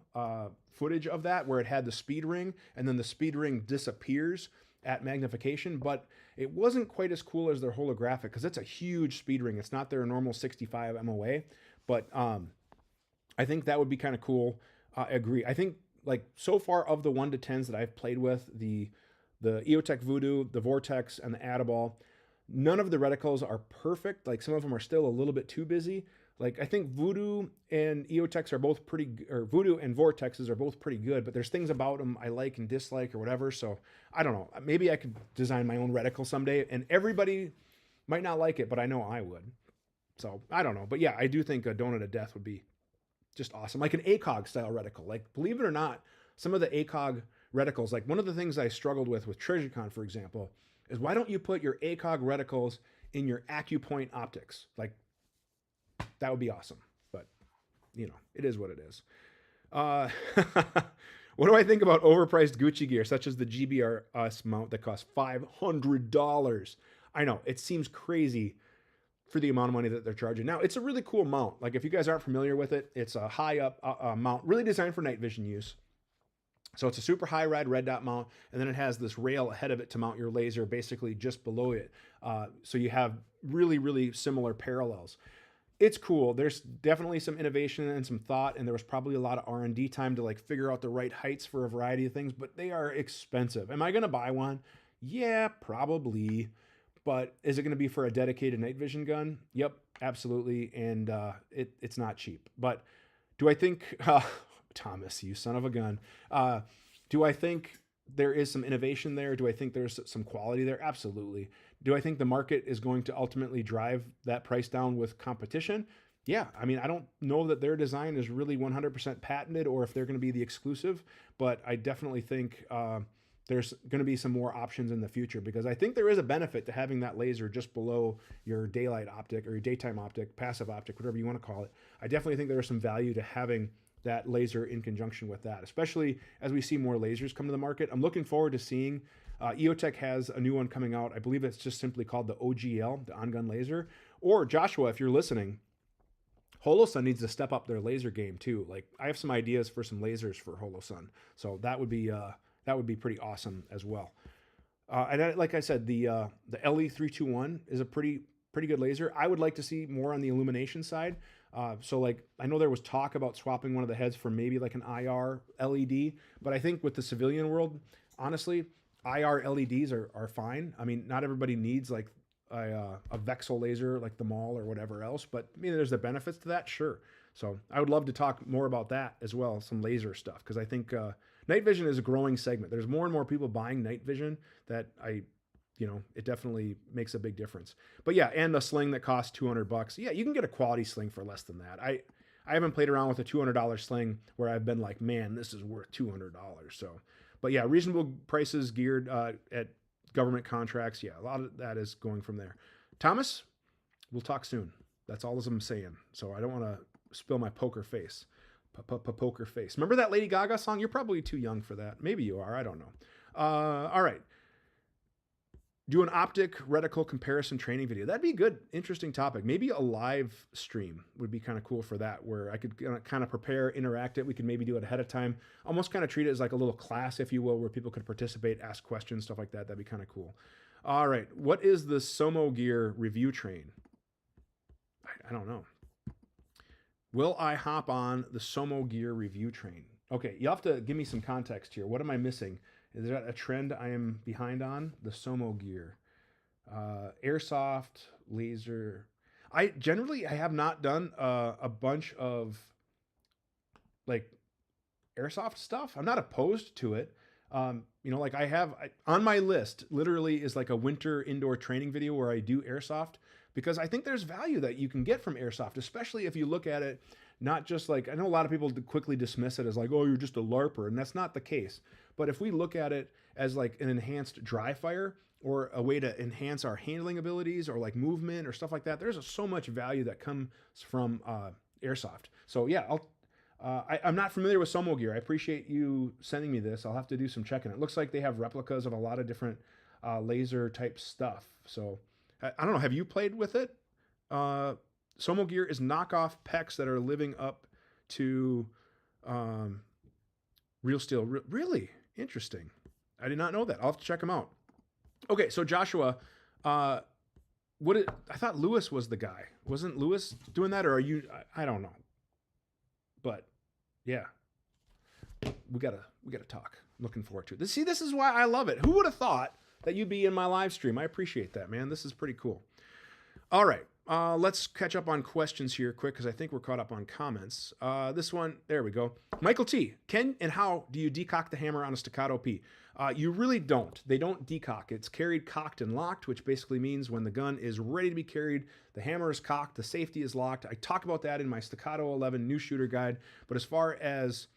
footage of that where it had the speed ring, and then the speed ring disappears at magnification, but it wasn't quite as cool as their holographic because it's a huge speed ring. It's not their normal 65 MOA, but I think that would be kind of cool. I agree. I think like so far of the 1 to 10s that I've played with, the EOTech Voodoo, the Vortex, and the Adaball, none of the reticles are perfect. Like some of them are still a little bit too busy. Like I think Voodoo and EOTechs are both pretty, or Voodoo and Vortexes are both pretty good, but there's things about them I like and dislike or whatever. So I don't know. Maybe I could design my own reticle someday, and everybody might not like it, but I know I would. So I don't know. But yeah, I do think a donut of death would be just awesome. Like an ACOG style reticle. Like believe it or not, some of the ACOG reticles, like one of the things I struggled with TreasureCon, for example, is why don't you put your ACOG reticles in your AccuPoint optics? Like that would be awesome, but it is what it is. What do I think about overpriced Gucci gear, such as the GBRS mount that costs $500? I know it seems crazy for the amount of money that they're charging. Now it's a really cool mount. Like if you guys aren't familiar with it, it's a high up mount, really designed for night vision use. So it's a super high ride red dot mount, and then it has this rail ahead of it to mount your laser basically just below it. So you have really, really similar parallels. It's cool. There's definitely some innovation and some thought, and there was probably a lot of R&D time to like figure out the right heights for a variety of things, but they are expensive. Am I going to buy one? Yeah, probably. But is it going to be for a dedicated night vision gun? Yep, absolutely. And it's not cheap. But do I think, Thomas, you son of a gun, do I think there is some innovation there? Do I think there's some quality there? Absolutely. Do I think the market is going to ultimately drive that price down with competition? yeah, I mean, I don't know that their design is really 100% patented or if they're going to be the exclusive, but I definitely think there's going to be some more options in the future because I think there is a benefit to having that laser just below your daylight optic or your daytime optic, passive optic, whatever you want to call it. I definitely think there's some value to having that laser in conjunction with that, especially as we see more lasers come to the market. I'm looking forward to seeing EOTech has a new one coming out. I believe it's just simply called the OGL, the on-gun laser. Or Joshua, if you're listening, Holosun needs to step up their laser game too. Like I have some ideas for some lasers for Holosun, so that would be pretty awesome as well. Like I said, the LE321 is a pretty good laser. I would like to see more on the illumination side. So like I know there was talk about swapping one of the heads for maybe like an IR LED, but I think with the civilian world, honestly, IR LEDs are fine. I mean, not everybody needs like a Vexel laser like the mall or whatever else, but I mean, there's the benefits to that, sure. So I would love to talk more about that as well, some laser stuff, because I think night vision is a growing segment. There's more and more people buying night vision that it definitely makes a big difference. But yeah, and a sling that costs $200. Yeah, you can get a quality sling for less than that. I haven't played around with a $200 sling where I've been like, man, this is worth $200. So, but yeah, reasonable prices geared at government contracts. Yeah, a lot of that is going from there. Thomas, we'll talk soon. That's all I'm saying. So I don't want to spill my poker face. Poker face. Remember that Lady Gaga song? You're probably too young for that. Maybe you are. I don't know. All right. Do an optic reticle comparison training video. That'd be a good, interesting topic. Maybe a live stream would be kind of cool for that, where I could kind of prepare, interact it. We could maybe do it ahead of time, almost kind of treat it as like a little class, if you will, where people could participate, ask questions, stuff like that. That'd be kind of cool. All right. What is the Somo Gear review train? I don't know. Will I hop on the Somo Gear review train? Okay, you have to give me some context here. What am I missing? Is that a trend I am behind on? The Somo Gear. Airsoft, laser. I have not done a bunch of like airsoft stuff. I'm not opposed to it. Like on my list literally is like a winter indoor training video where I do airsoft, because I think there's value that you can get from airsoft, especially if you look at it, not just like, I know a lot of people quickly dismiss it as like, oh, you're just a LARPer, and that's not the case. But if we look at it as like an enhanced dry fire or a way to enhance our handling abilities or like movement or stuff like that, there's so much value that comes from airsoft. So yeah, I'm not familiar with Somo Gear. I appreciate you sending me this. I'll have to do some checking. It looks like they have replicas of a lot of different laser type stuff. So I don't know. Have you played with it? Somo Gear is knockoff pecs that are living up to real steel. Really interesting. I did not know that. I'll have to check them out. Okay, so Joshua, I thought Lewis was the guy. Wasn't Lewis doing that, or are you? I don't know. But yeah, we gotta talk. Looking forward to it. See, this is why I love it. Who would have thought that you'd be in my live stream? I appreciate that, man. This is pretty cool. All right, let's catch up on questions here quick, because I think we're caught up on comments. This one, there we go. Michael T. Can and how do you decock the hammer on a Staccato P? You really don't. They don't decock. It's carried, cocked, and locked, which basically means when the gun is ready to be carried, the hammer is cocked, the safety is locked. I talk about that in my Staccato 11 new shooter guide. But as far as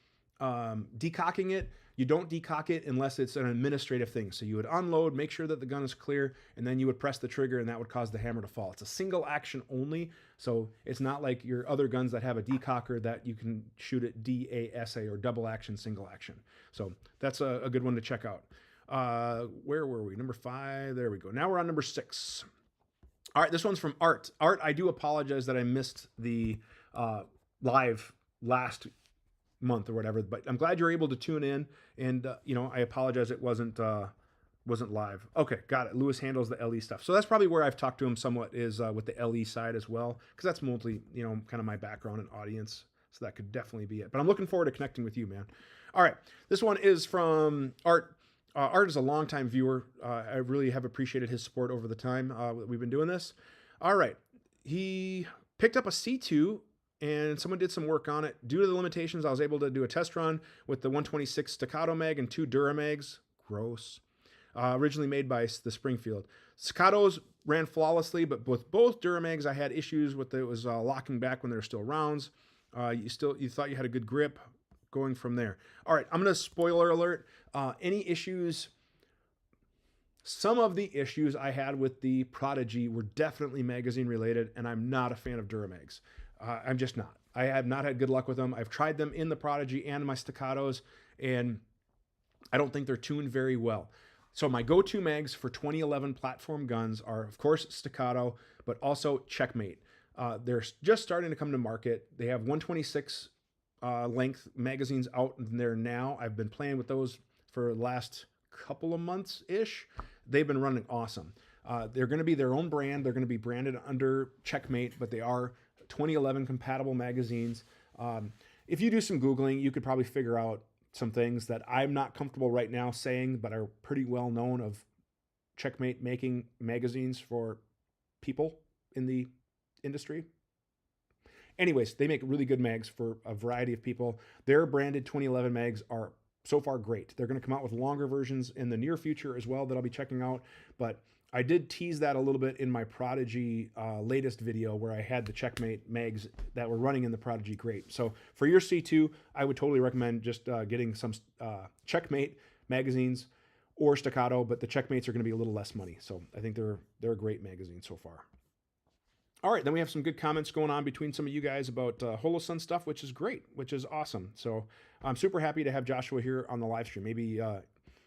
decocking it, you don't decock it unless it's an administrative thing. So you would unload, make sure that the gun is clear, and then you would press the trigger, and that would cause the hammer to fall. It's a single action only, so it's not like your other guns that have a decocker that you can shoot it DASA or double action, single action. So that's a good one to check out. Where were we? Number 5. There we go. Now we're on number 6. All right, this one's from Art. Art, I do apologize that I missed the live last month or whatever, but I'm glad you're able to tune in, and I apologize it wasn't live. Okay, got it. Lewis handles the LE stuff, so that's probably where I've talked to him somewhat, is with the LE side as well, because that's mostly kind of my background and audience, so that could definitely be it. But I'm looking forward to connecting with you, man. All right, this one is from Art. Art is a longtime viewer. I really have appreciated his support over the time we've been doing this. All right, he picked up a C2 and someone did some work on it. Due to the limitations, I was able to do a test run with the 126 Staccato mag and 2 Duramags. Gross. originally made by the Springfield. Staccatos ran flawlessly, but with both Duramags, I had issues with it was locking back when there were still rounds. You thought you had a good grip going from there. All right, I'm going to spoiler alert. Any issues? Some of the issues I had with the Prodigy were definitely magazine related, and I'm not a fan of Duramags. I'm just not. I have not had good luck with them. I've tried them in the Prodigy and my Staccatos, and I don't think they're tuned very well. So my go-to mags for 2011 platform guns are, of course, Staccato, but also Checkmate. They're just starting to come to market. They have 126 length magazines out there now. I've been playing with those for the last couple of months-ish. They've been running awesome. They're going to be their own brand. They're going to be branded under Checkmate, but they are 2011 compatible magazines. If you do some Googling, you could probably figure out some things that I'm not comfortable right now saying, but are pretty well known of Checkmate making magazines for people in the industry. Anyways, they make really good mags for a variety of people. Their branded 2011 mags are so far great. They're going to come out with longer versions in the near future as well that I'll be checking out. But I did tease that a little bit in my Prodigy latest video where I had the Checkmate mags that were running in the Prodigy great. So for your C2, I would totally recommend just getting some Checkmate magazines or Staccato, but the Checkmates are going to be a little less money. So I think they're a great magazine so far. All right, then we have some good comments going on between some of you guys about Holosun stuff, which is great, which is awesome. So I'm super happy to have Joshua here on the live stream. Maybe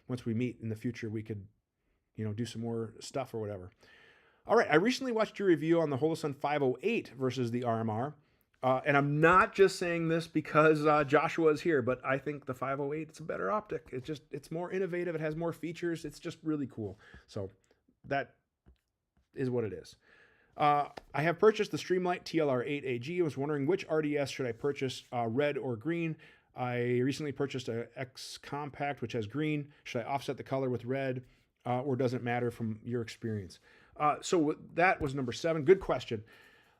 once we meet in the future, we could, do some more stuff or whatever. All right, I recently watched your review on the Holosun 508 versus the RMR. And I'm not just saying this because Joshua is here, but I think the 508 is a better optic. It's more innovative. It has more features. It's just really cool. So that is what it is. I have purchased the Streamlight TLR8AG. I was wondering which RDS should I purchase, red or green. I recently purchased a X Compact, which has green. Should I offset the color with red, or does it matter from your experience? So that was number 7. Good question.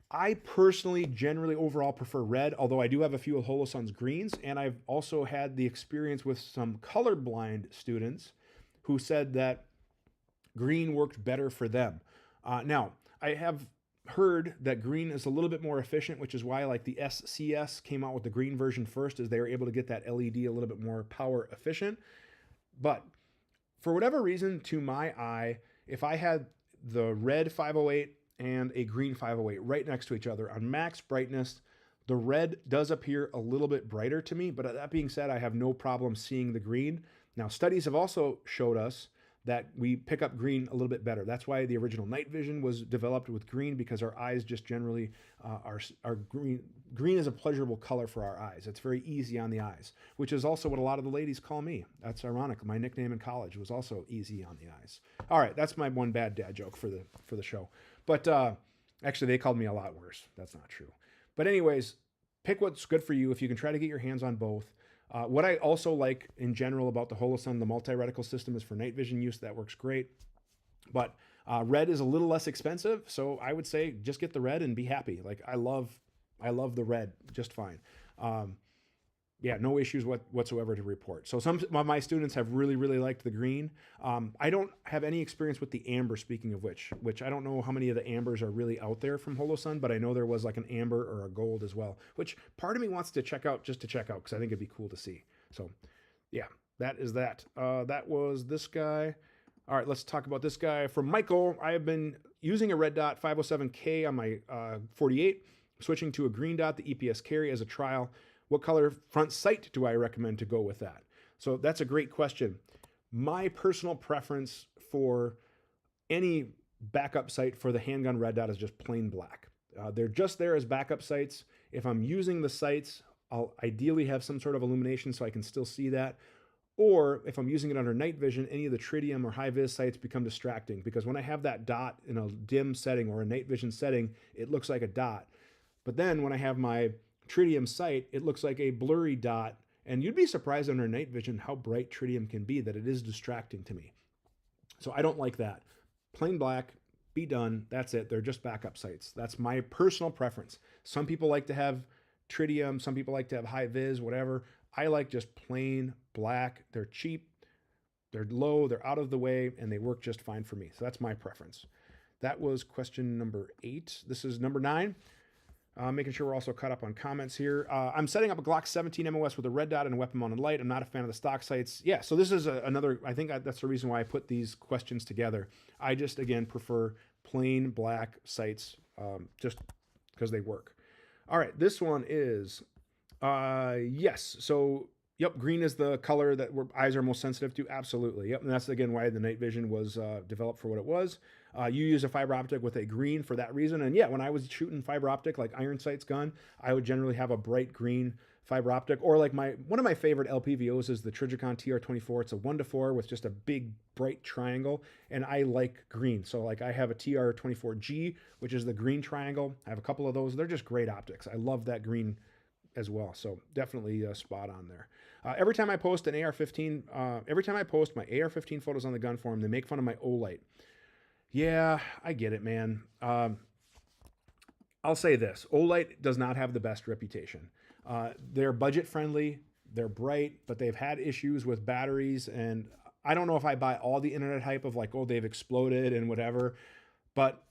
I personally generally overall prefer red, although I do have a few of Holosun's greens, and I've also had the experience with some colorblind students who said that green worked better for them. Now, I have heard that green is a little bit more efficient, which is why like the SCS came out with the green version first, is they were able to get that LED a little bit more power efficient. But for whatever reason, to my eye, if I had the red 508 and a green 508 right next to each other on max brightness, the red does appear a little bit brighter to me. But that being said, I have no problem seeing the green. Now, studies have also showed us that we pick up green a little bit better. That's why the original night vision was developed with green, because our eyes just generally are green. Green is a pleasurable color for our eyes. It's very easy on the eyes, which is also what a lot of the ladies call me. That's ironic. My nickname in college was also easy on the eyes. All right, that's my one bad dad joke for the show. But actually, they called me a lot worse. That's not true. But anyways, pick what's good for you. If you can try to get your hands on both. What I also like in general about the Holosun, the multi-reticle system, is for night vision use. That works great. But red is a little less expensive, so I would say just get the red and be happy. Like I love the red just fine. Yeah, no issues whatsoever to report. So some of my students have really, really liked the green. I don't have any experience with the amber, speaking of which I don't know how many of the ambers are really out there from Holosun, but I know there was like an amber or a gold as well, which part of me wants to check out just to check out because I think it'd be cool to see. So yeah, that is that. That was this guy. All right, let's talk about this guy. From Michael, I have been using a red dot 507K on my 48, switching to a green dot, the EPS carry, as a trial. What color front sight do I recommend to go with that? So that's a great question. My personal preference for any backup sight for the handgun red dot is just plain black. They're just there as backup sights. If I'm using the sights, I'll ideally have some sort of illumination so I can still see that. Or if I'm using it under night vision, any of the tritium or high vis sights become distracting, because when I have that dot in a dim setting or a night vision setting, it looks like a dot. But then when I have my tritium sight, it looks like a blurry dot, and you'd be surprised under night vision how bright tritium can be, that it is distracting to me. So I don't like that. Plain black, be done. That's it. They're just backup sights. That's my personal preference. Some people like to have tritium, some people like to have high vis, whatever. I like just plain black. They're cheap. They're low, they're out of the way, and they work just fine for me. So that's my preference. That was question number 8. This is number 9. Making sure we're also caught up on comments here. I'm setting up a Glock 17 MOS with a red dot and a weapon mounted light. I'm not a fan of the stock sights. Yeah, so this is another, I think that's the reason why I put these questions together. I just, again, prefer plain black sights just because they work. All right, this one is, yes. So, yep, green is the color that eyes are most sensitive to. Absolutely. Yep, and that's, again, why the night vision was developed for what it was. You use a fiber optic with a green for that reason. And yeah, when I was shooting fiber optic, like iron sights gun, I would generally have a bright green fiber optic. Or like one of my favorite LPVOs is the Trigicon TR24. It's a 1:4 with just a big bright triangle. And I like green. So like I have a TR24G, which is the green triangle. I have a couple of those. They're just great optics. I love that green as well. So definitely spot on there. Every time I post an AR-15, every time I post my AR-15 photos on the gun forum, they make fun of my Olight. Yeah, I get it, man. I'll say this. Olight does not have the best reputation. They're budget friendly, they're bright, but they've had issues with batteries. And I don't know if I buy all the internet hype of like, oh, they've exploded and whatever, but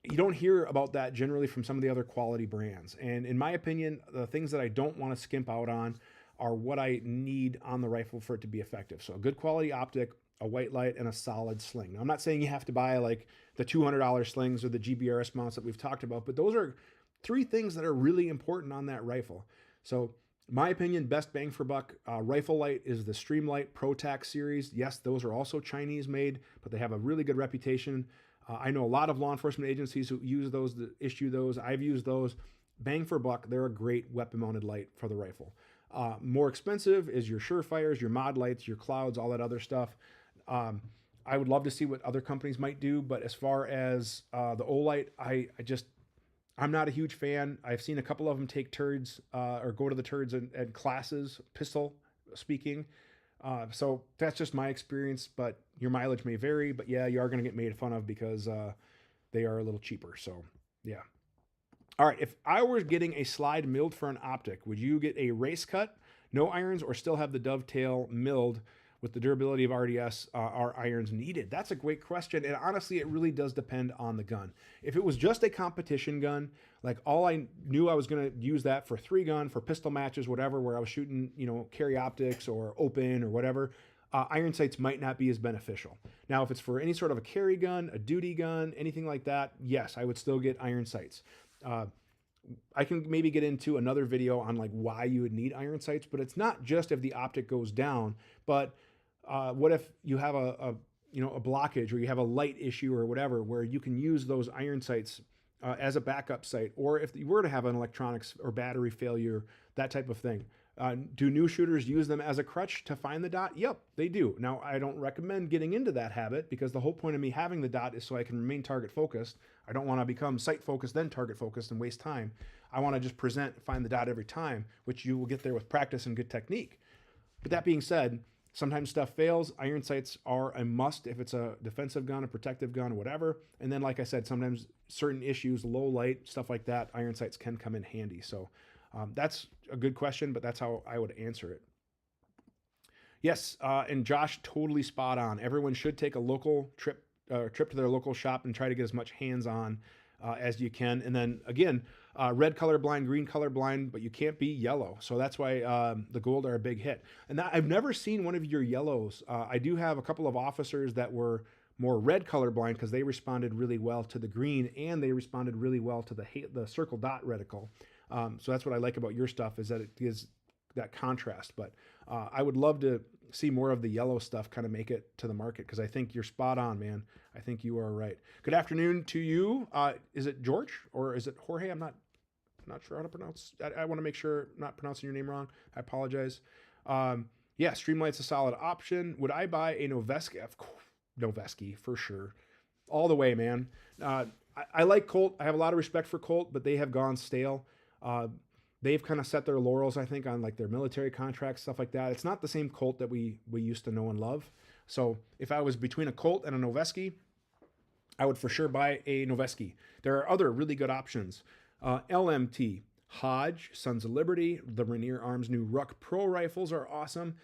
you don't hear about that generally from some of the other quality brands. And in my opinion, the things that I don't want to skimp out on are what I need on the rifle for it to be effective. So a good quality optic, a white light, and a solid sling. Now, I'm not saying you have to buy like the $200 slings or the GBRS mounts that we've talked about, but those are 3 things that are really important on that rifle. So my opinion, best bang for buck rifle light is the Streamlight ProTac series. Yes, those are also Chinese made, but they have a really good reputation. I know a lot of law enforcement agencies who use those, that issue those. I've used those. Bang for buck, they're a great weapon mounted light for the rifle. More expensive is your Surefires, your mod lights, your clouds, all that other stuff. I would love to see what other companies might do, but as far as the Olight, I'm not a huge fan. I've seen a couple of them take turds or go to the turds and classes, pistol speaking. So that's just my experience, but your mileage may vary. But yeah, you are going to get made fun of because they are a little cheaper. So yeah. All right, if I were getting a slide milled for an optic, would you get a race cut, no irons, or still have the dovetail milled with the durability of RDS? Are irons needed? That's a great question, and honestly, it really does depend on the gun. If it was just a competition gun, like all I knew I was going to use that for 3-gun, for pistol matches, whatever, where I was shooting, carry optics or open or whatever, iron sights might not be as beneficial. Now, if it's for any sort of a carry gun, a duty gun, anything like that, yes, I would still get iron sights. I can maybe get into another video on like why you would need iron sights, but it's not just if the optic goes down, but what if you have a blockage or you have a light issue or whatever, where you can use those iron sights as a backup sight, or if you were to have an electronics or battery failure, that type of thing. Do new shooters use them as a crutch to find the dot? Yep, they do. Now, I don't recommend getting into that habit because the whole point of me having the dot is so I can remain target focused. I don't want to become sight focused, then target focused and waste time. I want to just find the dot every time, which you will get there with practice and good technique. But that being said, sometimes stuff fails. Iron sights are a must if it's a defensive gun, a protective gun, or whatever. And then, like I said, sometimes certain issues, low light, stuff like that, iron sights can come in handy. So that's a good question, but that's how I would answer it. Yes, and Josh, totally spot on. Everyone should take a local trip to their local shop and try to get as much hands-on as you can. And then again, red colorblind, green colorblind, but you can't be yellow. So that's why the gold are a big hit. And I've never seen one of your yellows. I do have a couple of officers that were more red colorblind because they responded really well to the green and they responded really well to the circle dot reticle. So that's what I like about your stuff, is that it gives that contrast. But I would love to see more of the yellow stuff kind of make it to the market, because I think you're spot on, man. I think you are right. Good afternoon to you. Is it George or is it Jorge? I'm not sure how to pronounce. I want to make sure I'm not pronouncing your name wrong. I apologize. Yeah, Streamlight's a solid option. Would I buy a Noveski? Of course, Noveski for sure. All the way, man. I like Colt. I have a lot of respect for Colt, but they have gone stale. They've kind of set their laurels, I think, on like their military contracts, stuff like that. It's not the same Colt that we used to know and love. So if I was between a Colt and a Noveski, I would for sure buy a Noveski. There are other really good options. LMT, Hodge, Sons of Liberty, the Rainier Arms new Ruck Pro rifles are awesome.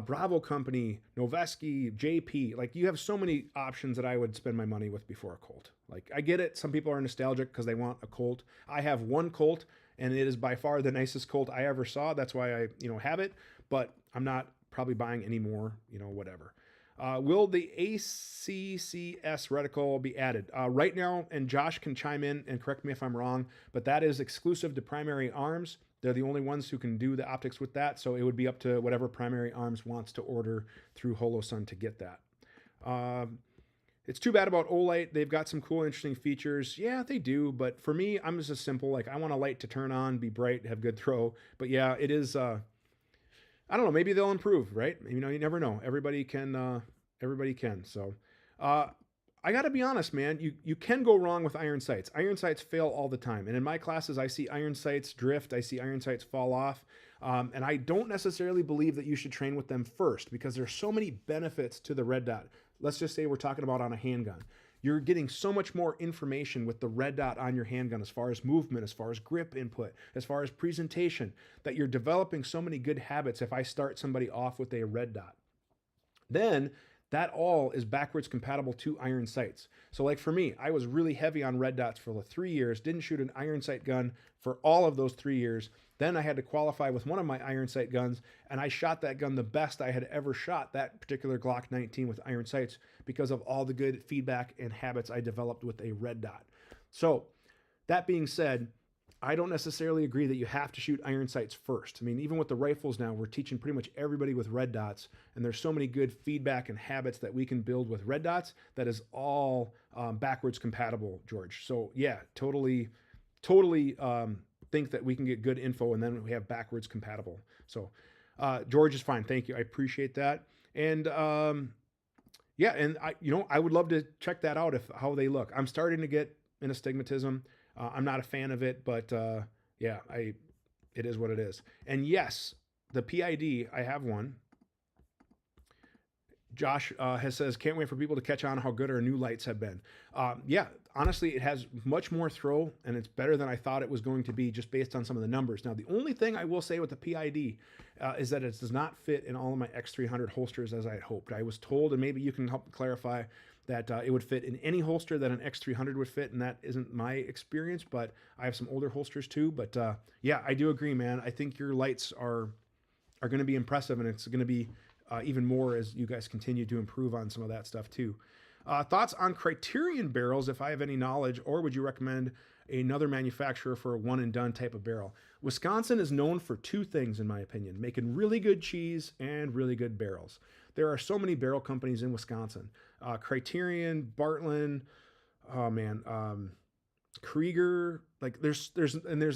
Bravo Company, Noveski, JP. Like, you have so many options that I would spend my money with before a Colt. Like, I get it. Some people are nostalgic because they want a Colt. I have one Colt, and it is by far the nicest Colt I ever saw. That's why I, have it. But I'm not probably buying any more, whatever. Will the ACCS reticle be added? Right now, and Josh can chime in and correct me if I'm wrong, but that is exclusive to Primary Arms. They're the only ones who can do the optics with that, so it would be up to whatever Primary Arms wants to order through Holosun to get that. It's too bad about Olight. They've got some cool, interesting features. Yeah, they do, but for me, I'm just as simple. Like, I want a light to turn on, be bright, have good throw. But yeah, it is... I don't know. Maybe they'll improve, right? You never know. Everybody can. So, I got to be honest, man. You can go wrong with iron sights. Iron sights fail all the time, and in my classes, I see iron sights drift. I see iron sights fall off, and I don't necessarily believe that you should train with them first because there's so many benefits to the red dot. Let's just say we're talking about on a handgun. You're getting so much more information with the red dot on your handgun as far as movement, as far as grip input, as far as presentation, that you're developing so many good habits if I start somebody off with a red dot. Then that all is backwards compatible to iron sights. So like for me, I was really heavy on red dots for the 3 years, didn't shoot an iron sight gun for all of those 3 years. Then I had to qualify with one of my iron sight guns, and I shot that gun the best I had ever shot, that particular Glock 19 with iron sights, because of all the good feedback and habits I developed with a red dot. So that being said, I don't necessarily agree that you have to shoot iron sights first. I mean, even with the rifles now, we're teaching pretty much everybody with red dots, and there's so many good feedback and habits that we can build with red dots that is all backwards compatible, George. So yeah, totally think that we can get good info and then we have backwards compatible. So George is fine. Thank you. I appreciate that. And yeah, and I would love to check that out how they look. I'm starting to get an astigmatism. I'm not a fan of it, but yeah, it is what it is. And yes, the PID, I have one. Josh says, can't wait for people to catch on how good our new lights have been. Yeah, honestly, it has much more throw, and it's better than I thought it was going to be just based on some of the numbers. Now, the only thing I will say with the PID is that it does not fit in all of my X300 holsters as I had hoped. I was told, and maybe you can help clarify, that it would fit in any holster that an X300 would fit, and that isn't my experience, but I have some older holsters too. But yeah, I do agree, man. I think your lights are going to be impressive, and it's going to be even more as you guys continue to improve on some of that stuff too. Thoughts on Criterion barrels, if I have any knowledge, or would you recommend another manufacturer for a one and done type of barrel? Wisconsin is known for two things, in my opinion: making really good cheese and really good barrels. There are so many barrel companies in Wisconsin. Criterion, Bartlett, oh man, Krieger, like there's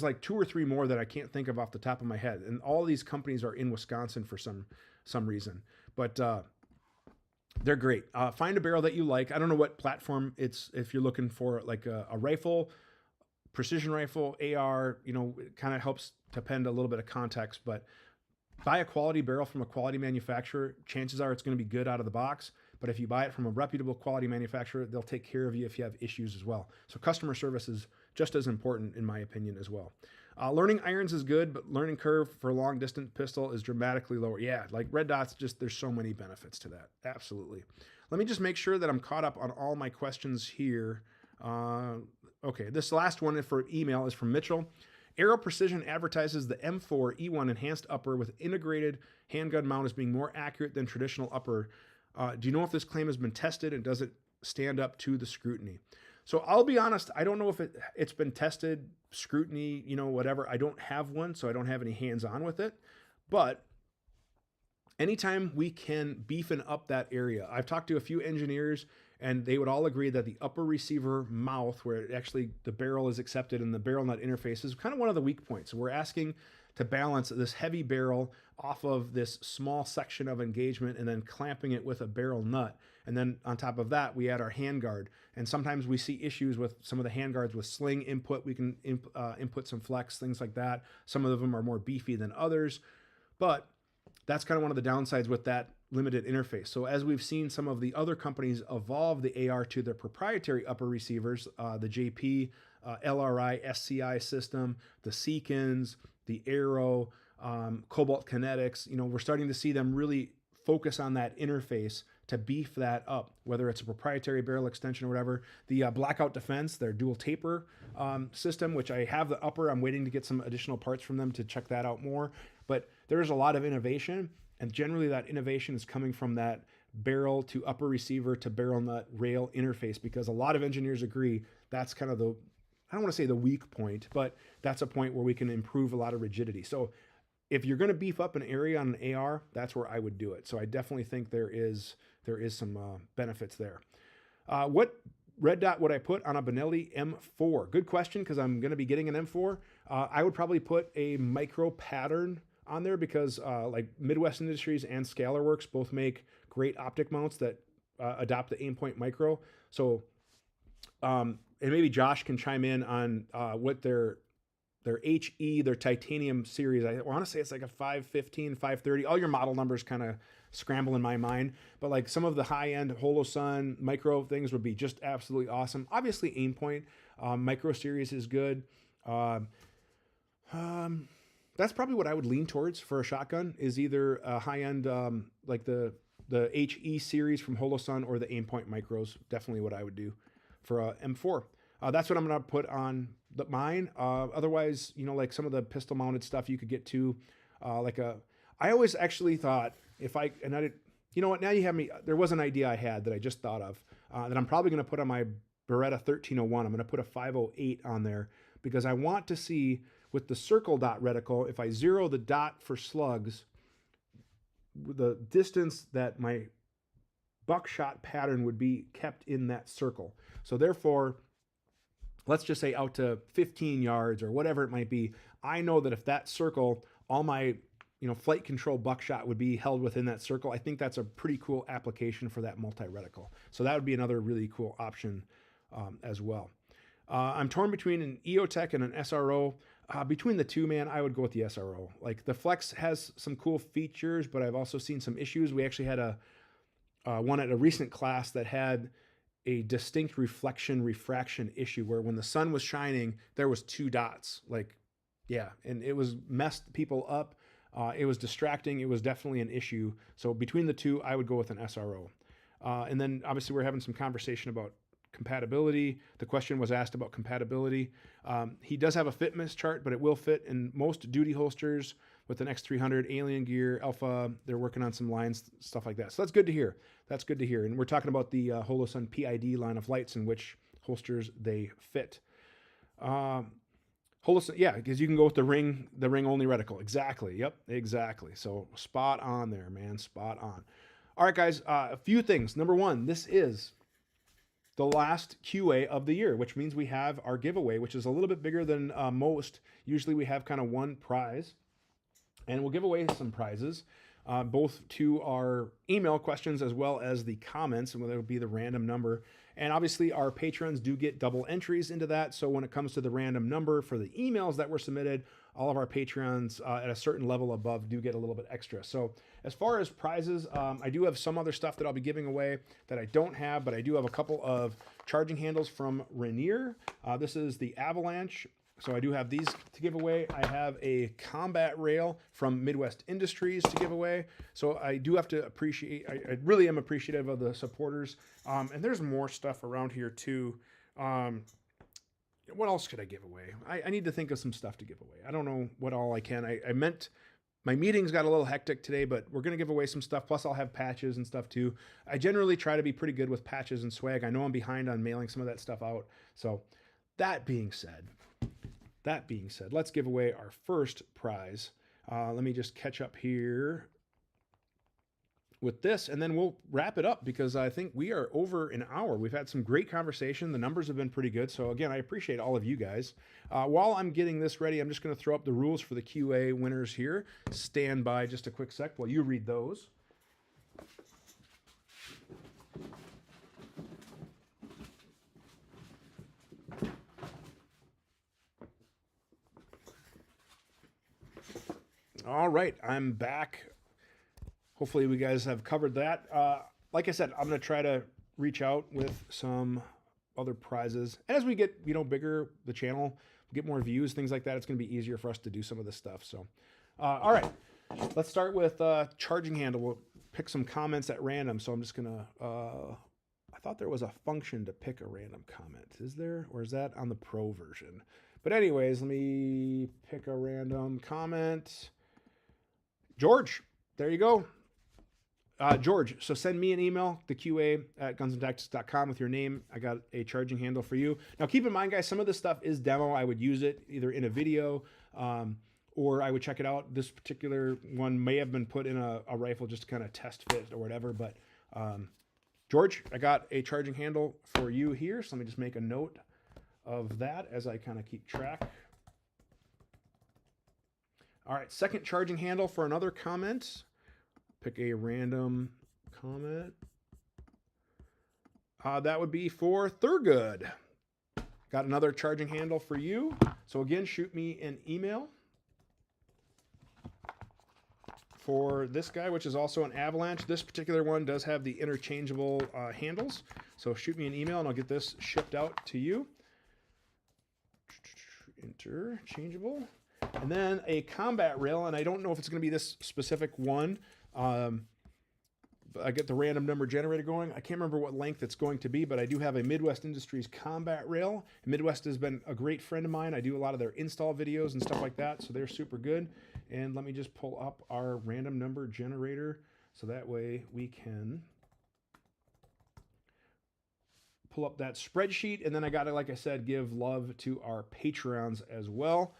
like 2 or 3 more that I can't think of off the top of my head. And all these companies are in Wisconsin for some reason, but they're great. Find a barrel that you like. I don't know what platform it's, if you're looking for like a rifle, precision rifle, AR, it kind of helps to append a little bit of context, but buy a quality barrel from a quality manufacturer. Chances are it's going to be good out of the box. But if you buy it from a reputable quality manufacturer, they'll take care of you if you have issues as well. So customer service is just as important, in my opinion, as well. Learning irons is good, but learning curve for a long distance pistol is dramatically lower. Yeah, like red dots, there's so many benefits to that. Absolutely. Let me just make sure that I'm caught up on all my questions here. Okay, this last one for email is from Mitchell. Aero Precision advertises the M4 E1 enhanced upper with integrated handgun mount as being more accurate than traditional upper. Do you know if this claim has been tested, and does it stand up to the scrutiny? So I'll be honest, I don't know if it's been tested, scrutiny, whatever. I don't have one, so I don't have any hands-on with it. But anytime we can beefing up that area, I've talked to a few engineers, and they would all agree that the upper receiver mouth, where actually the barrel is accepted and the barrel nut interface, is kind of one of the weak points. So we're asking to balance this heavy barrel off of this small section of engagement and then clamping it with a barrel nut. And then on top of that, we add our handguard. And sometimes we see issues with some of the handguards with sling input. We can input some flex, things like that. Some of them are more beefy than others. But that's kind of one of the downsides with that limited interface. So as we've seen some of the other companies evolve the AR to their proprietary upper receivers, the JP, LRI, SCI system, the Seekins, the Aero, Cobalt Kinetics, we're starting to see them really focus on that interface to beef that up, whether it's a proprietary barrel extension or whatever. The Blackout Defense, their dual taper system, which I have the upper. I'm waiting to get some additional parts from them to check that out more. But there's a lot of innovation, and generally that innovation is coming from that barrel to upper receiver to barrel nut rail interface, because a lot of engineers agree that's kind of the, I don't want to say the weak point, but that's a point where we can improve a lot of rigidity. So if you're going to beef up an area on an AR, that's where I would do it. So I definitely think there is some benefits there. What red dot would I put on a Benelli M4? Good question, because I'm going to be getting an M4. I would probably put a micro pattern on there, because like Midwest Industries and Scalar Works both make great optic mounts that adopt the Aimpoint micro. So, and maybe Josh can chime in on what their HE, their titanium series, I want to say it's like a 515, 530. All your model numbers kind of scramble in my mind, but like some of the high-end Holosun micro things would be just absolutely awesome. Obviously, Aimpoint micro series is good. That's probably what I would lean towards for a shotgun, is either a high-end like the HE series from Holosun or the Aimpoint micros. Definitely what I would do for a M4. That's what I'm going to put on mine. Otherwise, you know, like some of the pistol mounted stuff you could get to, I always actually thought you know what, now you have me, there was an idea I had that I just thought of, that I'm probably going to put on my Beretta 1301. I'm going to put a 508 on there, because I want to see with the circle dot reticle, if I zero the dot for slugs, the distance that my buckshot pattern would be kept in that circle. So therefore, let's just say out to 15 yards or whatever it might be, I know that if that circle, all my flight control buckshot would be held within that circle. I think that's a pretty cool application for that multi-reticle. So that would be another really cool option as well. I'm torn between an EOTech and an SRO. Between the two, man, I would go with the SRO. Like the Flex has some cool features, but I've also seen some issues. We actually had one at a recent class that had a distinct refraction issue where when the sun was shining, there was two dots. Like, yeah, and it was messed people up. It was distracting. It was definitely an issue. So between the two, I would go with an SRO. And then obviously we're having some conversation about compatibility. The question was asked about compatibility. He does have a fitness chart, but it will fit in most duty holsters with an X300, Alien Gear, Alpha. They're working on some lines, stuff like that. So that's good to hear. That's good to hear. And we're talking about the Holosun PID line of lights and which holsters they fit. Holosun, yeah, because you can go with the ring only reticle. Exactly. Yep, exactly. So spot on there, man. Spot on. All right, guys, a few things. Number one, this is the last QA of the year, which means we have our giveaway, which is a little bit bigger than most. Usually we have kind of one prize, and we'll give away some prizes, both to our email questions as well as the comments, and whether it be the random number. And obviously our patrons do get double entries into that. So when it comes to the random number for the emails that were submitted, all of our patrons at a certain level above do get a little bit extra. So as far as prizes, I do have some other stuff that I'll be giving away that I don't have, but I do have a couple of charging handles from Rainier. This is the Avalanche. So I do have these to give away. I have a combat rail from Midwest Industries to give away. So I do have to appreciate, I really am appreciative of the supporters. And there's more stuff around here too. What else could I give away? I need to think of some stuff to give away. I don't know what all I can. I meant, my meetings got a little hectic today, but we're going to give away some stuff. Plus I'll have patches and stuff too. I generally try to be pretty good with patches and swag. I know I'm behind on mailing some of that stuff out. So that being said, let's give away our first prize. Let me just catch up here with this, and then we'll wrap it up because I think we are over an hour. We've had some great conversation. The numbers have been pretty good. So again, I appreciate all of you guys. While I'm getting this ready, I'm just going to throw up the rules for the QA winners here. Stand by just a quick sec while you read those. All right, I'm back. Hopefully you guys have covered that. Like I said, I'm going to try to reach out with some other prizes. And as we get, bigger, the channel, get more views, things like that, it's going to be easier for us to do some of this stuff. So, all right, let's start with charging handle. We'll pick some comments at random. So I'm just going to, I thought there was a function to pick a random comment. Is there? Or is that on the pro version? But anyways, let me pick a random comment. George, there you go. George, so send me an email, theqa@gunsandtactics.com with your name. I got a charging handle for you. Now, keep in mind, guys, some of this stuff is demo. I would use it either in a video or I would check it out. This particular one may have been put in a rifle just to kind of test fit or whatever. But George, I got a charging handle for you here. So let me just make a note of that as I kind of keep track. All right, second charging handle for another comment. Pick a random comment. That would be for Thurgood. Got another charging handle for you. So again, shoot me an email for this guy, which is also an Avalanche. This particular one does have the interchangeable handles. So shoot me an email and I'll get this shipped out to you. Interchangeable. And then a combat rail, and I don't know if it's going to be this specific one. I get the random number generator going. I can't remember what length it's going to be, but I do have a Midwest Industries combat rail. Midwest has been a great friend of mine. I do a lot of their install videos and stuff like that, so they're super good. And let me just pull up our random number generator so that way we can pull up that spreadsheet. And then I got to, like I said, give love to our Patrons as well.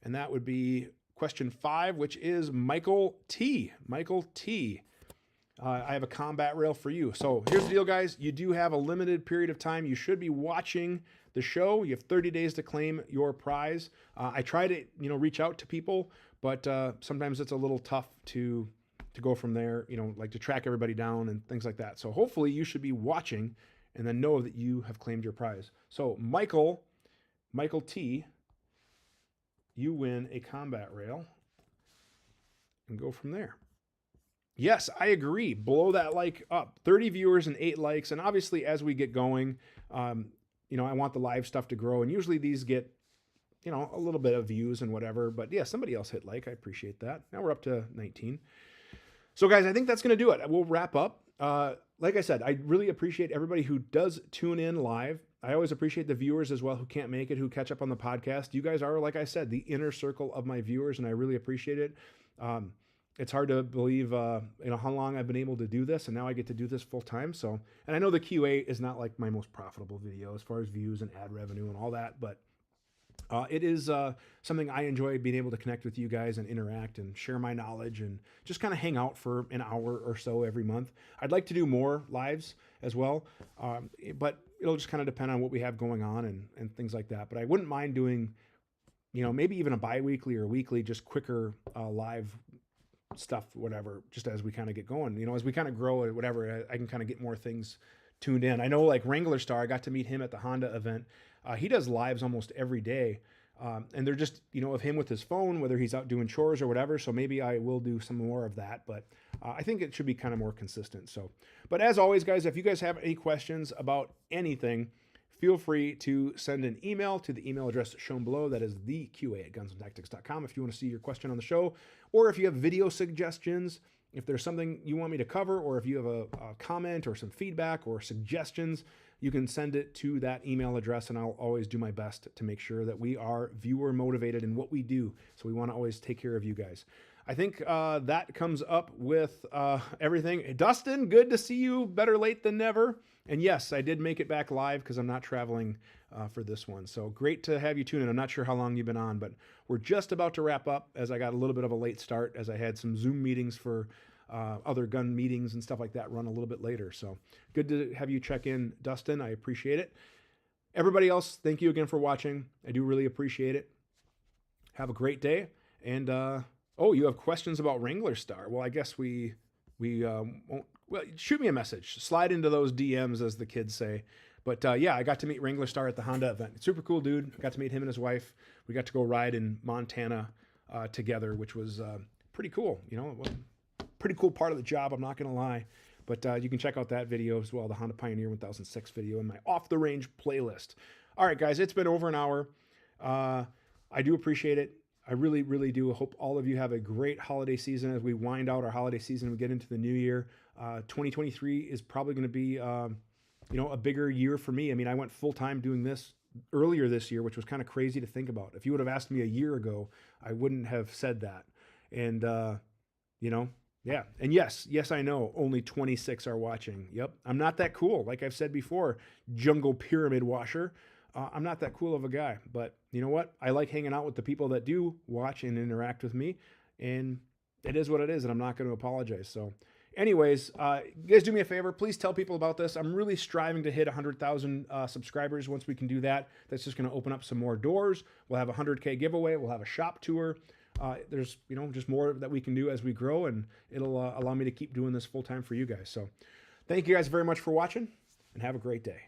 And that would be question 5, which is Michael T. Michael T. I have a combat rail for you. So here's the deal, guys. You do have a limited period of time. You should be watching the show. You have 30 days to claim your prize. I try to, reach out to people, but sometimes it's a little tough to go from there, like to track everybody down and things like that. So hopefully you should be watching and then know that you have claimed your prize. So Michael T., you win a combat rail and go from there. Yes, I agree. Blow that like up. 30 viewers and 8 likes. And obviously, as we get going, I want the live stuff to grow. And usually these get, a little bit of views and whatever. But yeah, somebody else hit like. I appreciate that. Now we're up to 19. So guys, I think that's going to do it. We'll wrap up. Like I said, I really appreciate everybody who does tune in live. I always appreciate the viewers as well who can't make it, who catch up on the podcast. You guys are, like I said, the inner circle of my viewers, and I really appreciate it. It's hard to believe, how long I've been able to do this, and now I get to do this full time. So, and I know the QA is not like my most profitable video as far as views and ad revenue and all that, but it is something I enjoy, being able to connect with you guys and interact and share my knowledge and just kind of hang out for an hour or so every month. I'd like to do more lives as well, but it'll just kind of depend on what we have going on and things like that. But I wouldn't mind doing, maybe even a bi-weekly or weekly, just quicker live stuff, whatever, just as we kind of get going. As we kind of grow or whatever, I can kind of get more things tuned in. I know like Wrangler Star, I got to meet him at the Honda event. He does lives almost every day. And they're just, of him with his phone, whether he's out doing chores or whatever. So maybe I will do some more of that, but I think it should be kind of more consistent. So, but as always, guys, if you guys have any questions about anything, feel free to send an email to the email address shown below. That is theqa@gunsandtactics.com if you want to see your question on the show, or if you have video suggestions, if there's something you want me to cover, or if you have a comment or some feedback or suggestions, you can send it to that email address, and I'll always do my best to make sure that we are viewer motivated in what we do. So we want to always take care of you guys. I think that comes up with everything. Dustin, good to see you. Better late than never. And yes, I did make it back live because I'm not traveling for this one. So great to have you tune in. I'm not sure how long you've been on, but we're just about to wrap up as I got a little bit of a late start as I had some Zoom meetings for other gun meetings and stuff like that run a little bit later. So good to have you check in, Dustin. I appreciate it. Everybody else, thank you again for watching. I do really appreciate it. Have a great day. And oh, you have questions about Wrangler Star. Well, I guess we won't. Well, shoot me a message. Slide into those DMs, as the kids say. But yeah, I got to meet Wrangler Star at the Honda event. Super cool dude. I got to meet him and his wife. We got to go ride in Montana together, which was pretty cool. Pretty cool part of the job, I'm not going to lie. But you can check out that video as well, the Honda Pioneer 1006 video in my Off the Range playlist. All right, guys, it's been over an hour. I do appreciate it. I really, really do hope all of you have a great holiday season as we wind out our holiday season and we get into the new year. 2023 is probably going to be, a bigger year for me. I mean, I went full time doing this earlier this year, which was kind of crazy to think about. If you would have asked me a year ago, I wouldn't have said that. And, yeah. And yes, I know only 26 are watching. Yep. I'm not that cool. Like I've said before, jungle pyramid washer. I'm not that cool of a guy, but you know what? I like hanging out with the people that do watch and interact with me, and it is what it is, and I'm not going to apologize. So anyways, you guys do me a favor. Please tell people about this. I'm really striving to hit 100,000 subscribers. Once we can do that, that's just going to open up some more doors. We'll have a 100K giveaway. We'll have a shop tour. There's, just more that we can do as we grow, and it'll allow me to keep doing this full time for you guys. So thank you guys very much for watching, and have a great day.